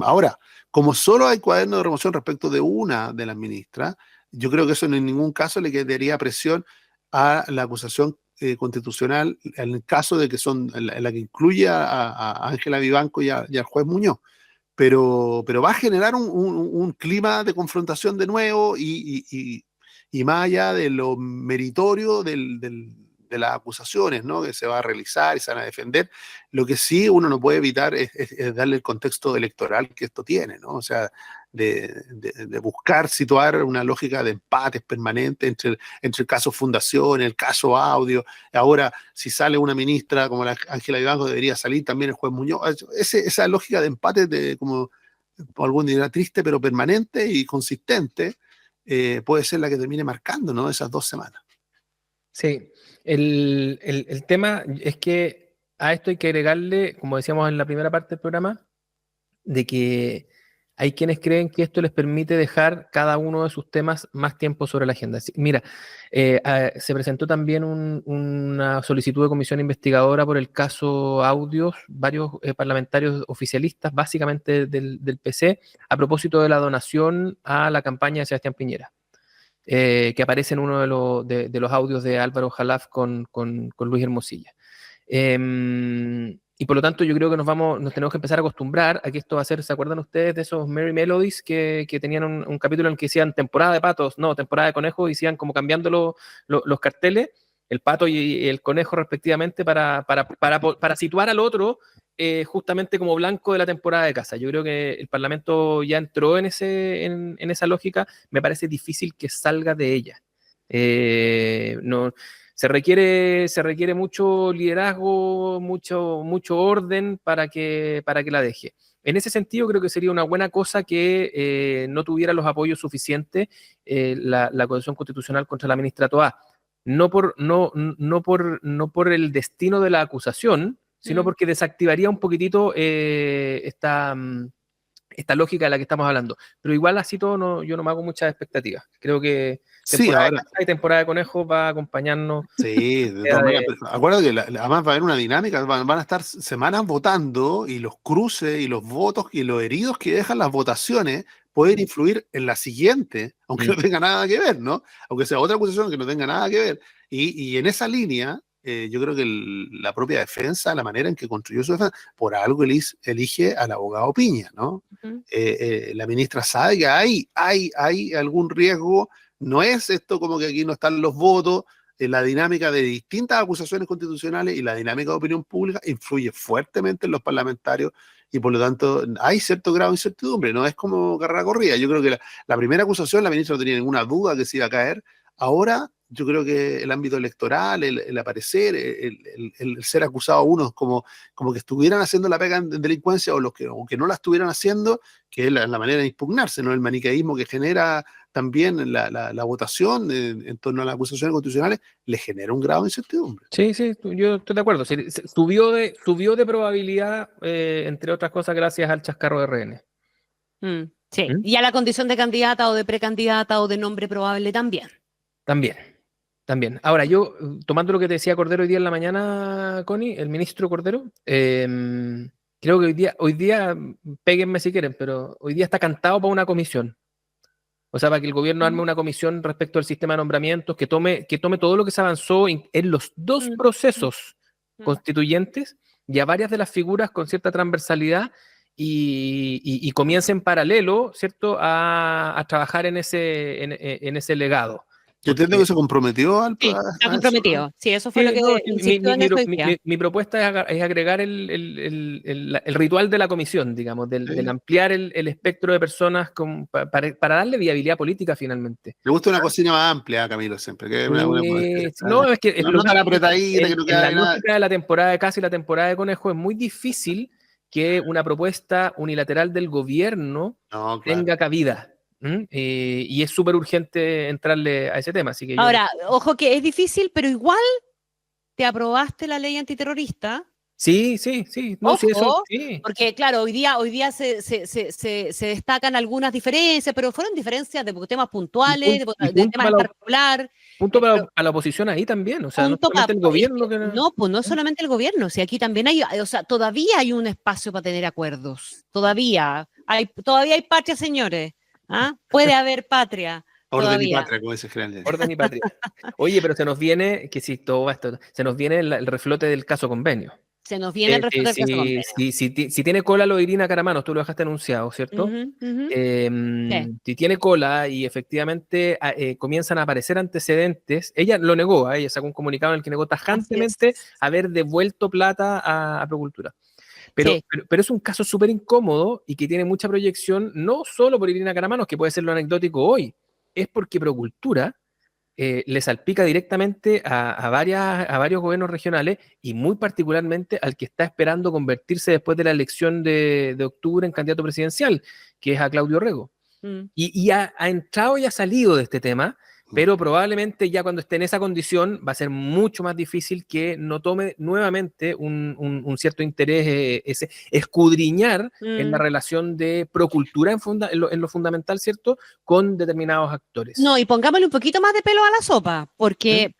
Ahora, como solo hay cuaderno de remoción respecto de una de las ministras, yo creo que eso en ningún caso le quedaría presión a la acusación constitucional en el caso de que son en la que incluye a Ángela Vivanco y al juez Muñoz. Pero va a generar un clima de confrontación de nuevo y más allá de lo meritorio de las acusaciones, ¿no? Que se va a realizar y se van a defender, lo que sí uno no puede evitar es darle el contexto electoral que esto tiene, ¿no? O sea, de buscar situar una lógica de empates permanentes entre el caso Fundación, el caso Audio. Ahora, si sale una ministra como la Ángela Vivanco, debería salir también el juez Muñoz. Esa lógica de empates, como algún dirá, triste, pero permanente y consistente, puede ser la que termine marcando, ¿no? Esas 2 semanas. Sí, el tema es que a esto hay que agregarle, como decíamos en la primera parte del programa, de que hay quienes creen que esto les permite dejar cada uno de sus temas más tiempo sobre la agenda. Mira, se presentó también una solicitud de comisión investigadora por el caso Audios, varios parlamentarios oficialistas, básicamente del PC, a propósito de la donación a la campaña de Sebastián Piñera. Que aparece en uno de los audios de Álvaro Jalaf con Luis Hermosilla. Y por lo tanto yo creo que nos tenemos que empezar a acostumbrar a que esto va a ser, ¿se acuerdan ustedes de esos Merry Melodies que tenían un capítulo en el que decían temporada de patos, no, temporada de conejos, y decían como cambiando los carteles, el pato y el conejo respectivamente para situar al otro justamente como blanco de la temporada de caza? Yo creo que el Parlamento ya entró en esa lógica. Me parece difícil que salga de ella. No, se requiere mucho liderazgo, mucho orden para que la deje. En ese sentido, creo que sería una buena cosa que no tuviera los apoyos suficientes la acusación constitucional contra la ministra Toá. No por el destino de la acusación, sino porque desactivaría un poquitito esta esta lógica de la que estamos hablando. Pero igual así todo, no, yo no me hago muchas expectativas. Creo que Sí, ahora, temporada de conejos va a acompañarnos. sí, de todas maneras. Pero acuérdate que además va a haber una dinámica, van a estar semanas votando y los cruces y los votos y los heridos que dejan las votaciones pueden influir en la siguiente, aunque no tenga nada que ver, ¿no? Aunque sea otra acusación que no tenga nada que ver. Y en esa línea, yo creo que la propia defensa, la manera en que construyó su defensa, por algo elige al abogado Piña, ¿no? La ministra sabe que hay algún riesgo, no es esto como que aquí no están los votos, la dinámica de distintas acusaciones constitucionales y la dinámica de opinión pública influye fuertemente en los parlamentarios y por lo tanto hay cierto grado de incertidumbre, no es como carrera corrida. Yo creo que la primera acusación la ministra no tenía ninguna duda que se iba a caer. Ahora yo creo que el ámbito electoral, el aparecer, el ser acusado a unos como que estuvieran haciendo la pega en delincuencia o que no la estuvieran haciendo, que es la manera de impugnarse, ¿no? El maniqueísmo que genera también la votación en torno a las acusaciones constitucionales le genera un grado de incertidumbre. Sí, yo estoy de acuerdo. Subió de probabilidad, entre otras cosas, gracias al chascarro de RN. Sí, y a la condición de candidata o de precandidata o de nombre probable también. También. Ahora, yo, tomando lo que te decía Cordero hoy día en la mañana, Connie, el ministro Cordero, creo que hoy día, péguenme si quieren, pero hoy día está cantado para una comisión. O sea, para que el gobierno arme una comisión respecto al sistema de nombramientos, que tome todo lo que se avanzó en los dos procesos constituyentes y a varias de las figuras con cierta transversalidad y comience en paralelo, ¿cierto?, a trabajar en ese legado. Yo entiendo que se comprometió Sí, está comprometido. Sí, eso fue lo que insistió en eso hoy día. Mi propuesta es agregar el ritual de la comisión, digamos, del ampliar el espectro de personas para darle viabilidad política finalmente. Me gusta una cocina más amplia, Camilo, siempre. Que no, es que no tan apretadita, que no queda en la lógica de la temporada de Casi y la temporada de Conejo es muy difícil que una propuesta unilateral del gobierno tenga cabida. Y es súper urgente entrarle a ese tema. Así que ahora, ojo que es difícil, pero igual te aprobaste la ley antiterrorista. Sí. No, ojo, sí, eso, sí. Porque claro, hoy día se destacan algunas diferencias, pero fueron diferencias de temas puntuales, de temas en particular. Punto para la oposición ahí también, o sea, no solamente el gobierno. No, pues no solamente el gobierno, si aquí también todavía hay un espacio para tener acuerdos, todavía hay patria, señores. Puede haber patria. Orden y patria, como dice General. Orden y patria. Oye, pero se nos viene, se nos viene el reflote del caso convenio. Se nos viene el reflote del caso convenio. Si tiene cola lo de Irina Caramanos, tú lo dejaste anunciado, ¿cierto? Sí. Si tiene cola y efectivamente comienzan a aparecer antecedentes, ella lo negó, ella sacó un comunicado en el que negó tajantemente haber devuelto plata a Procultura. Pero es un caso súper incómodo y que tiene mucha proyección, no solo por Irina Caramanos, que puede ser lo anecdótico hoy, es porque Procultura le salpica directamente a varios gobiernos regionales y muy particularmente al que está esperando convertirse después de la elección de octubre en candidato presidencial, que es a Claudio Rego. Y ha entrado y ha salido de este tema, pero probablemente ya cuando esté en esa condición va a ser mucho más difícil que no tome nuevamente un cierto interés, escudriñar en la relación de Procultura en lo fundamental, ¿cierto?, con determinados actores. No, y pongámosle un poquito más de pelo a la sopa, porque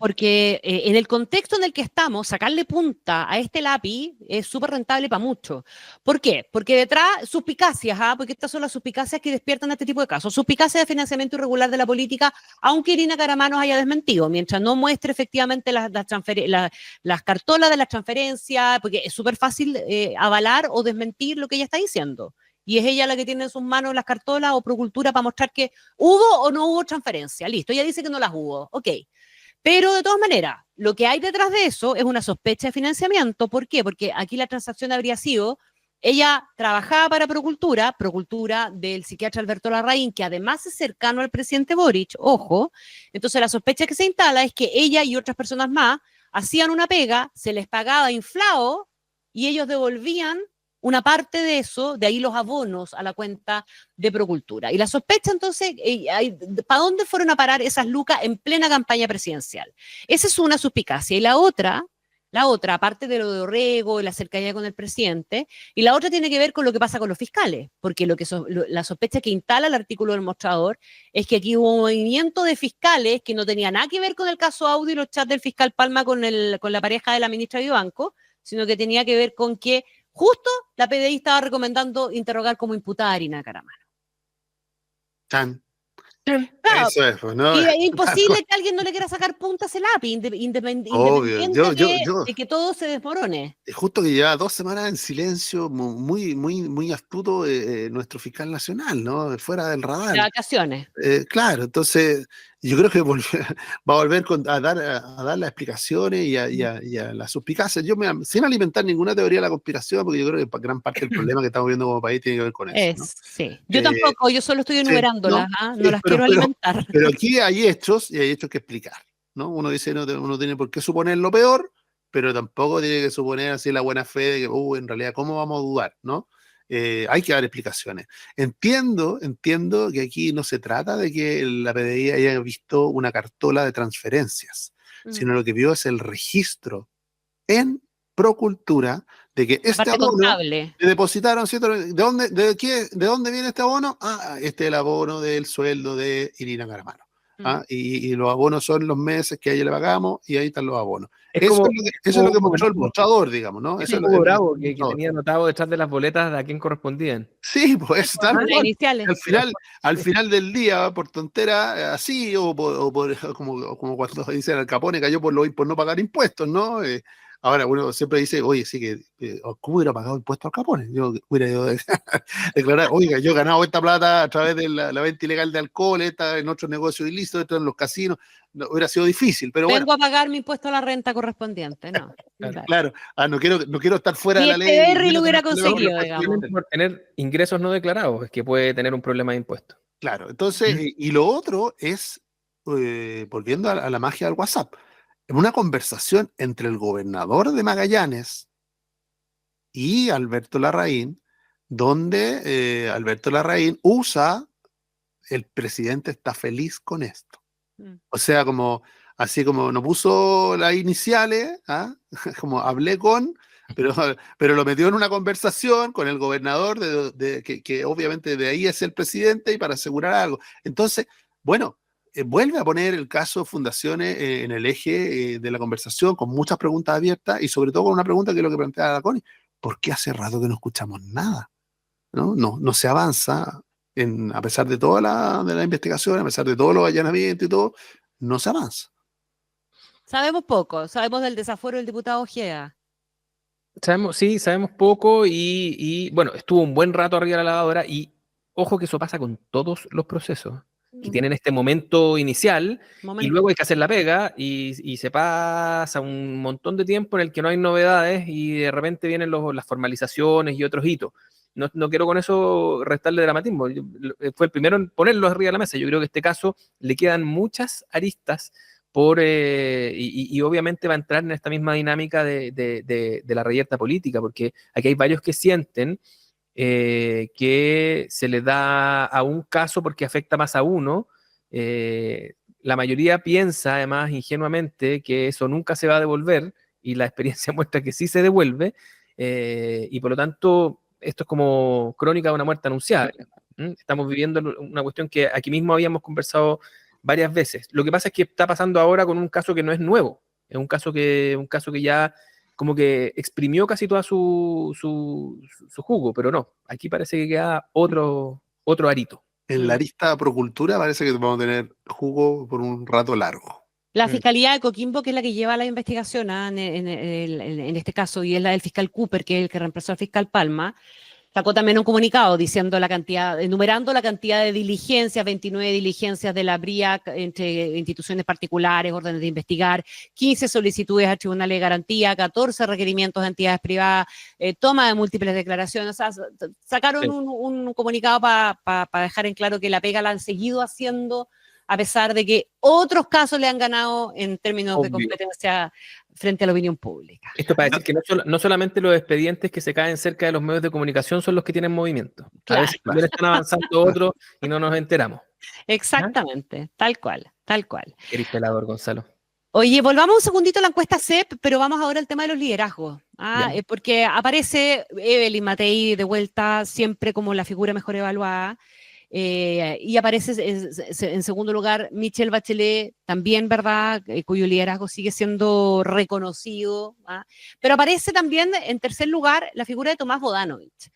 en el contexto en el que estamos, sacarle punta a este lápiz es súper rentable para muchos. ¿Por qué? Porque detrás, suspicacias, porque estas son las suspicacias que despiertan este tipo de casos, suspicacias de financiamiento irregular de la política, aunque Irina Caramanos haya desmentido, mientras no muestre efectivamente las cartolas de las transferencias, porque es súper fácil avalar o desmentir lo que ella está diciendo. Y es ella la que tiene en sus manos las cartolas o Procultura para mostrar que hubo o no hubo transferencia. Listo, ella dice que no las hubo. Ok. Pero de todas maneras, lo que hay detrás de eso es una sospecha de financiamiento. ¿Por qué? Porque aquí la transacción habría sido, ella trabajaba para Procultura del psiquiatra Alberto Larraín, que además es cercano al presidente Boric, ojo. Entonces la sospecha que se instala es que ella y otras personas más hacían una pega, se les pagaba inflado y ellos devolvían una parte de eso, de ahí los abonos a la cuenta de Procultura. Y la sospecha entonces, ¿para dónde fueron a parar esas lucas en plena campaña presidencial? Esa es una suspicacia. Y la otra La otra, aparte de lo de Orrego y la cercanía con el presidente, y la otra tiene que ver con lo que pasa con los fiscales, porque la sospecha que instala el artículo del mostrador es que aquí hubo un movimiento de fiscales que no tenía nada que ver con el caso Audi y los chats del fiscal Palma con la pareja de la ministra Vivanco, sino que tenía que ver con que justo la PDI estaba recomendando interrogar como imputada a Irina Caramano. Chan. Claro, Eso es, pues, ¿no? y es imposible que alguien no le quiera sacar punta a ese lápiz, Obvio. independiente de que todo se desmorone. Justo que lleva 2 semanas en silencio, muy astuto nuestro fiscal nacional, ¿no? Fuera del De radar. vacaciones. Claro, entonces yo creo que va a volver a dar las explicaciones y a las suspicacias. Sin alimentar ninguna teoría de la conspiración, porque yo creo que gran parte del problema que estamos viendo como país tiene que ver con eso, ¿no? Sí. Yo tampoco, yo solo estoy enumerándolas, no las quiero alimentar. Pero aquí hay hechos y hay hechos que explicar, ¿no? Uno dice, uno tiene por qué suponer lo peor, pero tampoco tiene que suponer así la buena fe de que, en realidad, ¿cómo vamos a dudar, no? Hay que dar explicaciones. Entiendo que aquí no se trata de que la PDI haya visto una cartola de transferencias, sino lo que vio es el registro en Procultura de que este abono le depositaron, ¿cierto? ¿De dónde viene este abono? Este es el abono del sueldo de Irina Caramano. Y los abonos son los meses que a ella le pagamos y ahí están los abonos. Eso es lo que mostró el mostrador, digamos, ¿no? Eso es como Bravo, que tenía anotado detrás de las boletas a quién correspondían. Sí, pues tal cual. Iniciales. Al final del día, por tontera, así, o como cuando dicen Al Capone cayó por no pagar impuestos, ¿no? Ahora uno siempre dice, oye, sí que, ¿cómo hubiera pagado impuestos Al Capone? Yo hubiera ido a declarar, oiga, yo he ganado esta plata a través de la venta ilegal de alcohol, en otros negocios ilícitos, esto en los casinos. No, hubiera sido difícil, pero Vengo a pagar mi impuesto a la renta correspondiente, ¿no? Claro. No quiero estar fuera de la ley. Perry lo hubiera conseguido, digamos. Por tener ingresos no declarados, es que puede tener un problema de impuestos. Claro, entonces, y lo otro es, volviendo a la magia del WhatsApp, en una conversación entre el gobernador de Magallanes y Alberto Larraín, donde Alberto Larraín usa, el presidente está feliz con esto. O sea, así como no puso las iniciales, como hablé con, pero lo metió en una conversación con el gobernador, que obviamente de ahí es el presidente y para asegurar algo. Entonces, bueno, vuelve a poner el caso Fundaciones en el eje de la conversación, con muchas preguntas abiertas y sobre todo con una pregunta que es lo que plantea la Connie. ¿Por qué hace rato que no escuchamos nada? No se avanza, a pesar de toda la investigación, a pesar de todos los allanamientos y todo, no se avanza. Sabemos poco, sabemos del desafuero del diputado Ojeda. Sabemos poco y bueno, estuvo un buen rato arriba de la lavadora y ojo que eso pasa con todos los procesos. Que tienen este momento inicial y luego hay que hacer la pega y se pasa un montón de tiempo en el que no hay novedades y de repente vienen las formalizaciones y otros hitos. No quiero con eso restarle dramatismo. Fue el primero en ponerlo arriba de la mesa. Yo creo que en este caso le quedan muchas aristas y obviamente va a entrar en esta misma dinámica de la reyerta política, porque aquí hay varios que sienten que se le da a un caso porque afecta más a uno. La mayoría piensa, además, ingenuamente, que eso nunca se va a devolver, y la experiencia muestra que sí se devuelve, y por lo tanto, esto es como crónica de una muerte anunciada. Estamos viviendo una cuestión que aquí mismo habíamos conversado varias veces. Lo que pasa es que está pasando ahora con un caso que no es nuevo, es un caso que ya como que exprimió casi toda su jugo, pero no, aquí parece que queda otro arito. En la arista Procultura parece que vamos a tener jugo por un rato largo. La Fiscalía de Coquimbo, que es la que lleva la investigación en este caso, y es la del fiscal Cooper, que es el que reemplazó al fiscal Palma, sacó también un comunicado diciendo enumerando la cantidad de diligencias, 29 diligencias de la BRIAC entre instituciones particulares, órdenes de investigar, 15 solicitudes a tribunales de garantía, 14 requerimientos de entidades privadas, toma de múltiples declaraciones. O sea, sacaron un comunicado para dejar en claro que la pega la han seguido haciendo a pesar de que otros casos le han ganado en términos de competencia frente a la opinión pública. Esto para decir que no solamente los expedientes que se caen cerca de los medios de comunicación son los que tienen movimiento. A veces también están avanzando otros y no nos enteramos. Exactamente, tal cual. Eres pelador, Gonzalo. Oye, volvamos un segundito a la encuesta CEP, pero vamos ahora al tema de los liderazgos. Ya. Porque aparece Evelyn Matei de vuelta siempre como la figura mejor evaluada. Y aparece en segundo lugar Michelle Bachelet, también, ¿verdad? Cuyo liderazgo sigue siendo reconocido. Pero aparece también en tercer lugar la figura de Tomás Bodanovich,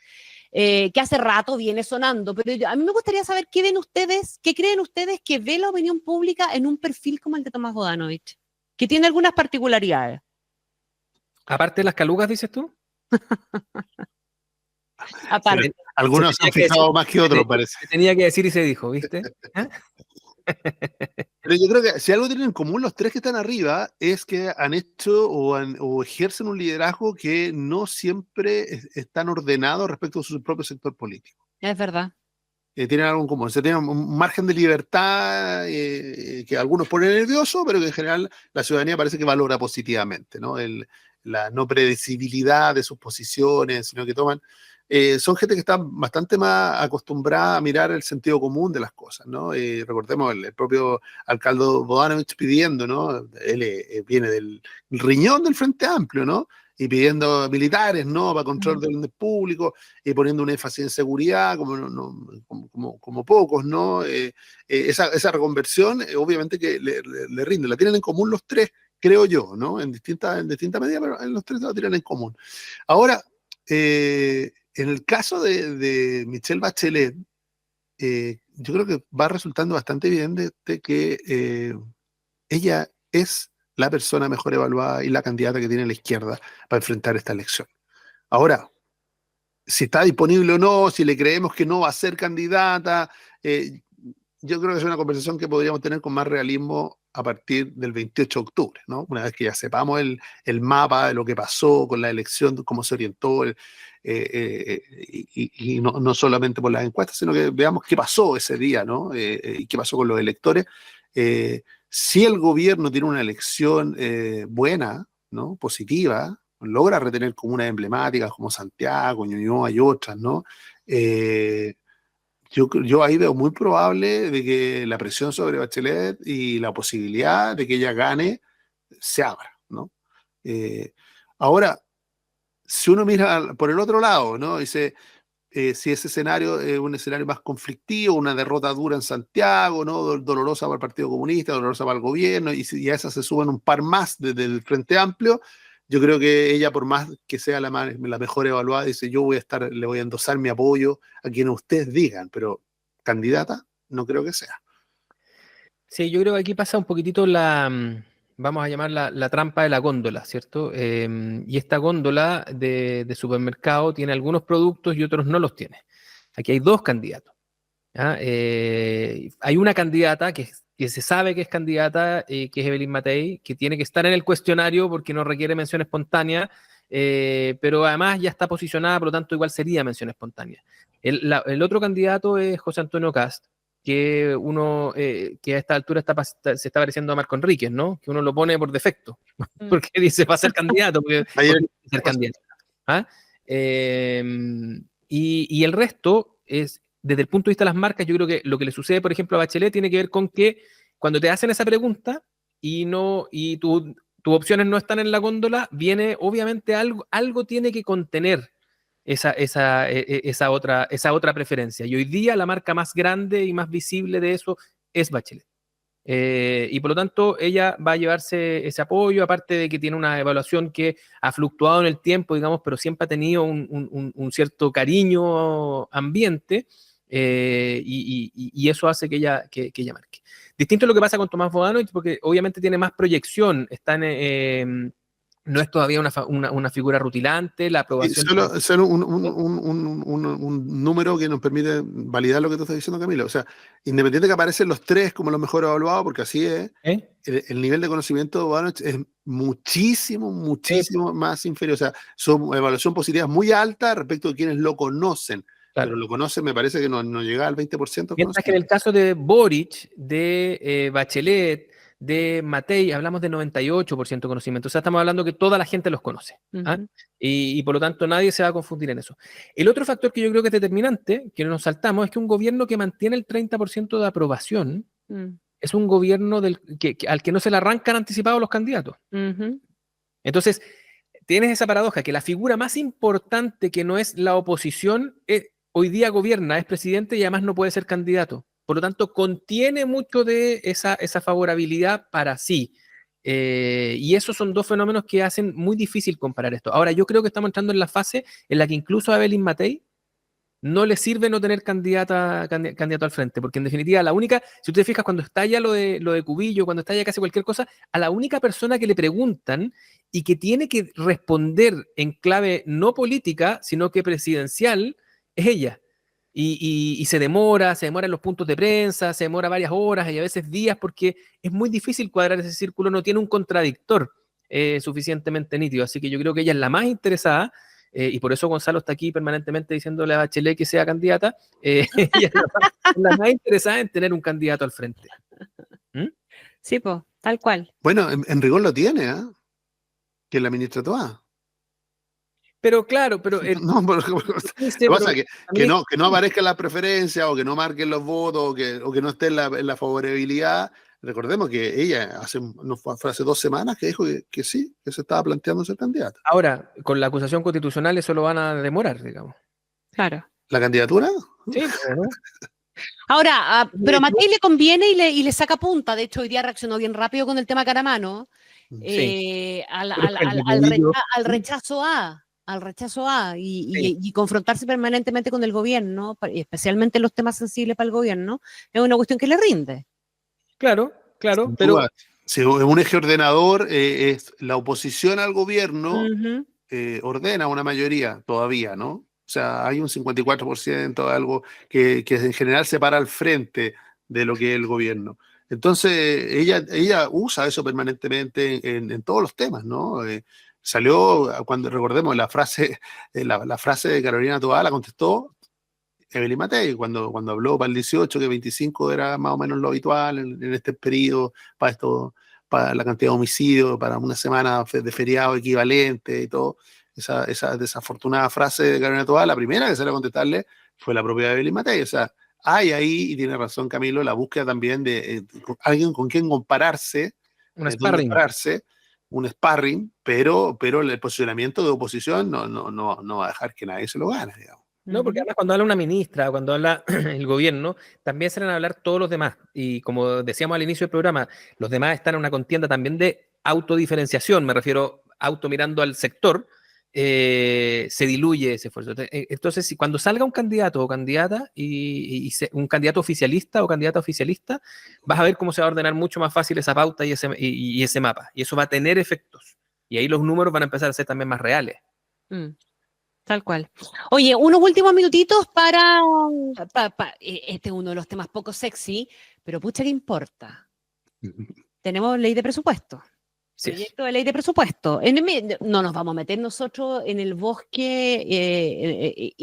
que hace rato viene sonando. Pero a mí me gustaría saber qué ven ustedes, qué creen ustedes que ve la opinión pública en un perfil como el de Tomás Bodanovich, que tiene algunas particularidades. Aparte de las calugas, dices tú. Aparte. Algunos se han fijado más que otros, parece. Se tenía que decir y se dijo, ¿viste? ¿Ah? Pero yo creo que si algo tienen en común los tres que están arriba es que han hecho o ejercen un liderazgo que no siempre están ordenados respecto a su propio sector político. Es verdad. Tienen algo en común. O sea, tienen un margen de libertad que algunos ponen nervioso, pero que en general la ciudadanía parece que valora positivamente, ¿no? La no predecibilidad de sus posiciones, sino que toman... son gente que está bastante más acostumbrada a mirar el sentido común de las cosas, ¿no? Recordemos el propio alcalde Bodanovich pidiendo, ¿no? Él viene del riñón del Frente Amplio, ¿no? Y pidiendo militares, ¿no? Para control del orden público y poniendo un énfasis en seguridad como pocos, ¿no? Esa reconversión, obviamente que le rinde. La tienen en común los tres, creo yo, ¿no? En distinta medida, pero en los tres la tienen en común. Ahora, en el caso de Michelle Bachelet, yo creo que va resultando bastante bien de que ella es la persona mejor evaluada y la candidata que tiene la izquierda para enfrentar esta elección. Ahora, si está disponible o no, si le creemos que no va a ser candidata, yo creo que es una conversación que podríamos tener con más realismo a partir del 28 de octubre, ¿no? Una vez que ya sepamos el mapa de lo que pasó con la elección, cómo se orientó, y no solamente por las encuestas, sino que veamos qué pasó ese día, ¿no? Y qué pasó con los electores. Si el gobierno tiene una elección buena, ¿no? Positiva, logra retener comunas emblemáticas como Santiago, Ñuñoa y otras, ¿no? Yo ahí veo muy probable de que la presión sobre Bachelet y la posibilidad de que ella gane se abra, ¿no? Ahora, si uno mira por el otro lado, ¿no? Dice, si ese escenario es un escenario más conflictivo, una derrota dura en Santiago, ¿no? Dolorosa para el Partido Comunista, dolorosa para el gobierno, y si a esas se suman un par más desde el Frente Amplio, yo creo que ella, por más que sea la mejor evaluada, dice, le voy a endosar mi apoyo a quienes ustedes digan, pero candidata no creo que sea. Sí, yo creo que aquí pasa un poquitito vamos a llamar la trampa de la góndola, ¿cierto? Y esta góndola de supermercado tiene algunos productos y otros no los tiene. Aquí hay dos candidatos. ¿Ya? Hay una candidata que se sabe que es candidata, que es Evelyn Matei, que tiene que estar en el cuestionario porque no requiere mención espontánea, pero además ya está posicionada, por lo tanto igual sería mención espontánea. El otro candidato es José Antonio Kast, que que a esta altura se está pareciendo a Marco Enríquez, ¿no? Que uno lo pone por defecto, porque dice va a ser candidato, porque ser candidato. ¿Ah? Y el resto es, desde el punto de vista de las marcas, yo creo que lo que le sucede, por ejemplo, a Bachelet tiene que ver con que cuando te hacen esa pregunta y tus opciones no están en la góndola, viene obviamente algo tiene que contener esa otra preferencia. Y hoy día la marca más grande y más visible de eso es Bachelet. Y por lo tanto ella va a llevarse ese apoyo, aparte de que tiene una evaluación que ha fluctuado en el tiempo, digamos, pero siempre ha tenido un cierto cariño ambiente, y eso hace que ella marque. Distinto es lo que pasa con Tomás Bodanovich, porque obviamente tiene más proyección, no es todavía una figura rutilante, la aprobación... Solo un número que nos permite validar lo que tú estás diciendo, Camilo. O sea, independiente que aparecen los tres como los mejor evaluados, porque así es, el nivel de conocimiento de Bodanovich es muchísimo más inferior. O sea, su evaluación positiva es muy alta respecto de quienes lo conocen. Claro. Pero lo conocen, me parece que no llega al 20%. Mientras que en el caso de Boric, de Bachelet, de Matei, hablamos de 98% conocimiento. O sea, estamos hablando que toda la gente los conoce. ¿Ah? Y por lo tanto nadie se va a confundir en eso. El otro factor que yo creo que es determinante, que nos saltamos, es que un gobierno que mantiene el 30% de aprobación es un gobierno al que no se le arrancan anticipados los candidatos. Entonces, tienes esa paradoja, que la figura más importante que no es la oposición, hoy día gobierna, es presidente y además no puede ser candidato. Por lo tanto, contiene mucho de esa favorabilidad para sí. Y esos son dos fenómenos que hacen muy difícil comparar esto. Ahora, yo creo que estamos entrando en la fase en la que incluso a Evelyn Matei no le sirve no tener candidato al frente, porque en definitiva la única, si tú te fijas, cuando estalla lo de Cubillo, cuando estalla casi cualquier cosa, a la única persona que le preguntan y que tiene que responder en clave no política, sino que presidencial, es ella. Y se demora en los puntos de prensa, se demora varias horas y a veces días, porque es muy difícil cuadrar ese círculo, no tiene un contradictor suficientemente nítido. Así que yo creo que ella es la más interesada, y por eso Gonzalo está aquí permanentemente diciéndole a Bachelet que sea candidata. Ella es la más interesada en tener un candidato al frente. Sí, pues, tal cual. Bueno, en rigor lo tiene, ¿eh? Que es la ministra Toá. Pero claro, pero... No, lo que pasa es que no aparezca la preferencia o que no marquen los votos o que no esté en la favorabilidad. Recordemos que ella fue hace 2 semanas que dijo que sí, que se estaba planteando ser candidata. Ahora, con la acusación constitucional eso lo van a demorar, digamos. Claro. ¿La candidatura? Sí, pero no. Ahora, pero a Matei le conviene y le saca punta. De hecho, hoy día reaccionó bien rápido con el tema Caramano. Sí. Al rechazo A y confrontarse permanentemente con el gobierno, especialmente los temas sensibles para el gobierno, es una cuestión que le rinde. Claro, pero... Si un eje ordenador es la oposición al gobierno, ordena una mayoría todavía, ¿no? O sea, hay un 54% de algo que en general se para al frente de lo que es el gobierno. Entonces, ella usa eso permanentemente en todos los temas, ¿no? Salió, cuando recordemos la frase de Carolina Toá, la contestó Evelyn Matei, cuando habló para el 18, que 25 era más o menos lo habitual en este periodo, para la cantidad de homicidios, para una semana de feriado equivalente y todo. Esa desafortunada frase de Carolina Toá, la primera que salió a contestarle fue la propia Evelyn Matei. O sea, hay ahí, y tiene razón Camilo, la búsqueda también de alguien con quien compararse, un sparring, pero el posicionamiento de oposición no va a dejar que nadie se lo gane, digamos. No, porque además cuando habla una ministra, cuando habla el gobierno, también salen a hablar todos los demás. Y como decíamos al inicio del programa, los demás están en una contienda también de autodiferenciación, me refiero auto mirando al sector, se diluye ese esfuerzo. Entonces, si cuando salga un candidato o candidata, un candidato oficialista o candidata oficialista, vas a ver cómo se va a ordenar mucho más fácil esa pauta y ese mapa. Y eso va a tener efectos. Y ahí los números van a empezar a ser también más reales. Tal cual. Oye, unos últimos minutitos para este es uno de los temas poco sexy, pero pucha, ¿qué importa? Tenemos ley de presupuesto. Proyecto de ley de presupuesto. No nos vamos a meter nosotros en el bosque.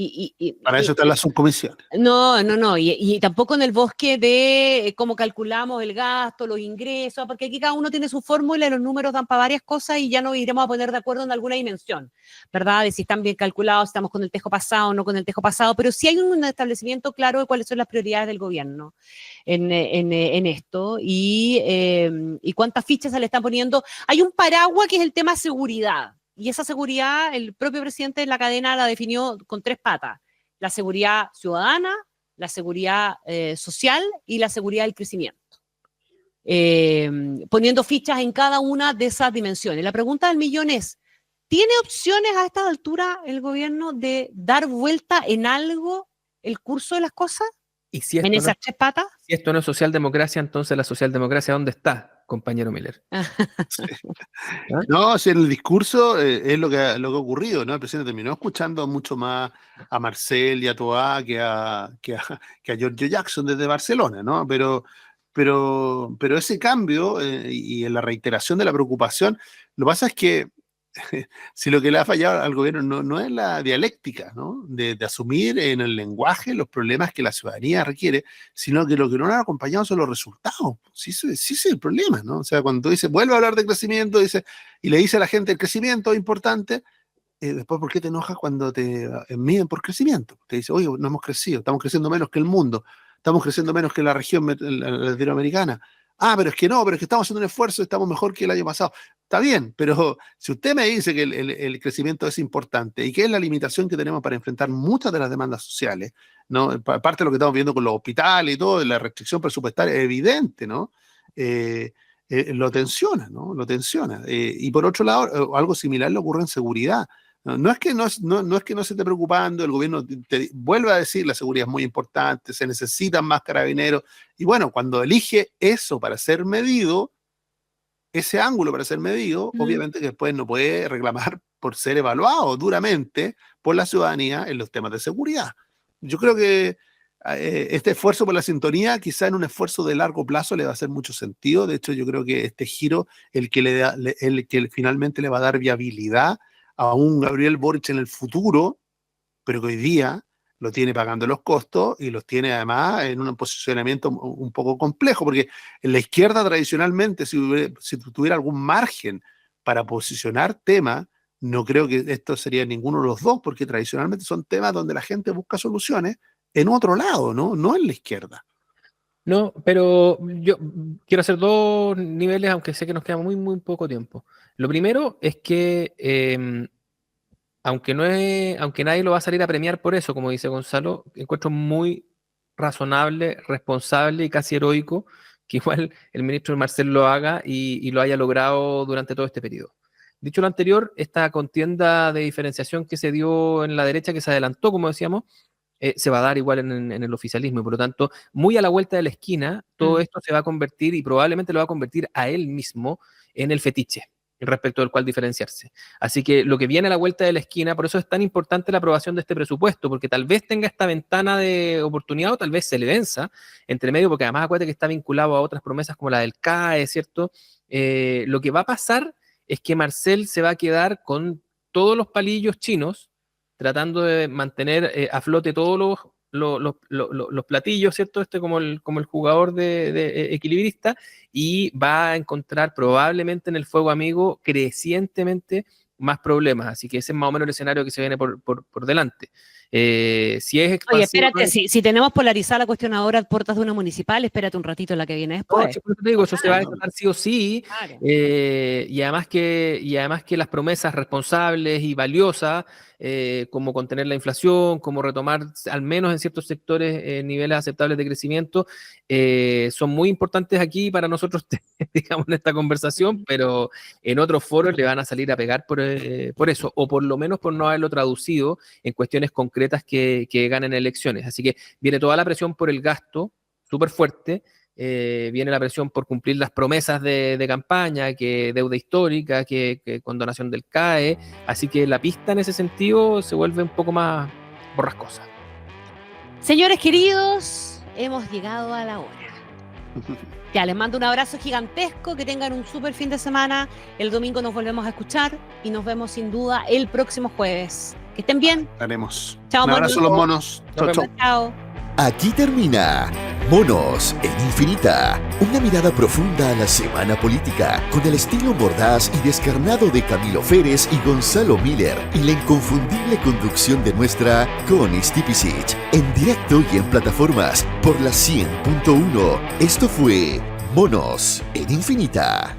Para eso están las subcomisiones. No. Y tampoco en el bosque de cómo calculamos el gasto, los ingresos, porque aquí cada uno tiene su fórmula y los números dan para varias cosas y ya nos iremos a poner de acuerdo en alguna dimensión, ¿verdad? De si están bien calculados, si estamos con el tejo pasado o no con el tejo pasado, pero sí hay un establecimiento claro de cuáles son las prioridades del gobierno en esto y cuántas fichas se le están poniendo. Hay un paraguas que es el tema seguridad, y esa seguridad el propio presidente de la cadena la definió con 3 patas: la seguridad ciudadana, la seguridad social y la seguridad del crecimiento, poniendo fichas en cada una de esas dimensiones. La pregunta del millón es, ¿tiene opciones a esta altura el gobierno de dar vuelta en algo el curso de las cosas? ¿Y si en esas 3 patas? Si esto no es socialdemocracia, entonces la socialdemocracia, ¿dónde está, compañero Miller? Sí. No, si en el discurso es lo que ha ocurrido, ¿no? El presidente terminó escuchando mucho más a Marcel y a Toá que a Giorgio Jackson desde Barcelona, ¿no? Pero ese cambio y en la reiteración de la preocupación, lo que pasa es que si lo que le ha fallado al gobierno no es la dialéctica, ¿no? De asumir en el lenguaje los problemas que la ciudadanía requiere, sino que lo que no han acompañado son los resultados. Sí, es el problema, ¿no? O sea, cuando tú dices, vuelve a hablar de crecimiento, y le dice a la gente, el crecimiento es importante, después, ¿por qué te enojas cuando te miden por crecimiento? Te dice, oye, no hemos crecido, estamos creciendo menos que el mundo, estamos creciendo menos que la región latinoamericana. pero es que no, pero es que estamos haciendo un esfuerzo, estamos mejor que el año pasado. Está bien, pero si usted me dice que el crecimiento es importante y que es la limitación que tenemos para enfrentar muchas de las demandas sociales, ¿no? Aparte de lo que estamos viendo con los hospitales y todo, la restricción presupuestaria es evidente, ¿no? Lo tensiona, ¿no? Lo tensiona. Y por otro lado, algo similar le ocurre en seguridad. No es que no se esté preocupando, el gobierno te vuelve a decir, la seguridad es muy importante, se necesitan más carabineros, y bueno, cuando elige eso para ser medido, ese ángulo para ser medido, obviamente que después no puede reclamar por ser evaluado duramente por la ciudadanía en los temas de seguridad. Yo creo que este esfuerzo por la sintonía, quizá en un esfuerzo de largo plazo le va a hacer mucho sentido. De hecho, yo creo que este giro, el que finalmente le va a dar viabilidad a un Gabriel Boric en el futuro, pero que hoy día lo tiene pagando los costos y los tiene además en un posicionamiento un poco complejo, porque en la izquierda tradicionalmente, si tuviera algún margen para posicionar temas, no creo que esto sería ninguno de los dos, porque tradicionalmente son temas donde la gente busca soluciones en otro lado, no en la izquierda. No, pero yo quiero hacer dos niveles, aunque sé que nos queda muy, muy poco tiempo. Lo primero es que, aunque nadie lo va a salir a premiar por eso, como dice Gonzalo, encuentro muy razonable, responsable y casi heroico que igual el ministro Marcel lo haga y lo haya logrado durante todo este periodo. Dicho lo anterior, esta contienda de diferenciación que se dio en la derecha, que se adelantó, como decíamos, se va a dar igual en el oficialismo, y por lo tanto, muy a la vuelta de la esquina, todo esto se va a convertir, y probablemente lo va a convertir a él mismo, en el fetiche respecto del cual diferenciarse. Así que lo que viene a la vuelta de la esquina, por eso es tan importante la aprobación de este presupuesto, porque tal vez tenga esta ventana de oportunidad o tal vez se le venza entre medio, porque además acuérdate que está vinculado a otras promesas como la del CAE, ¿cierto? Lo que va a pasar es que Marcel se va a quedar con todos los palillos chinos, tratando de mantener a flote todos los platillos, ¿cierto? Como el jugador de equilibrista, y va a encontrar probablemente en el fuego amigo crecientemente más problemas. Así que ese es más o menos el escenario que se viene por delante. Si es expansivo, oye, espérate, si tenemos polarizada la cuestión ahora a puertas de una municipal, espérate un ratito la que viene después. No, te digo, eso se va a desatar sí o sí, claro. y además que las promesas responsables y valiosas, como contener la inflación, como retomar al menos en ciertos sectores niveles aceptables de crecimiento, son muy importantes aquí para nosotros, digamos, en esta conversación, pero en otros foros le van a salir a pegar por eso, o por lo menos por no haberlo traducido en cuestiones concretas que ganen elecciones. Así que viene toda la presión por el gasto, súper fuerte. Viene la presión por cumplir las promesas de campaña, que deuda histórica, que condonación del CAE, así que la pista en ese sentido se vuelve un poco más borrascosa. Señores queridos, hemos llegado a la hora. Ya, les mando un abrazo gigantesco, que tengan un súper fin de semana. El domingo nos volvemos a escuchar y nos vemos sin duda el próximo jueves. Que estén bien. Haremos. Chao, un abrazo a los monos. Nos Chau, vemos. Chao. Aquí termina Monos en Infinita, una mirada profunda a la semana política, con el estilo mordaz y descarnado de Camilo Férez y Gonzalo Miller, y la inconfundible conducción de nuestra Connie Stipicic, en directo y en plataformas por la 100.1. Esto fue Monos en Infinita.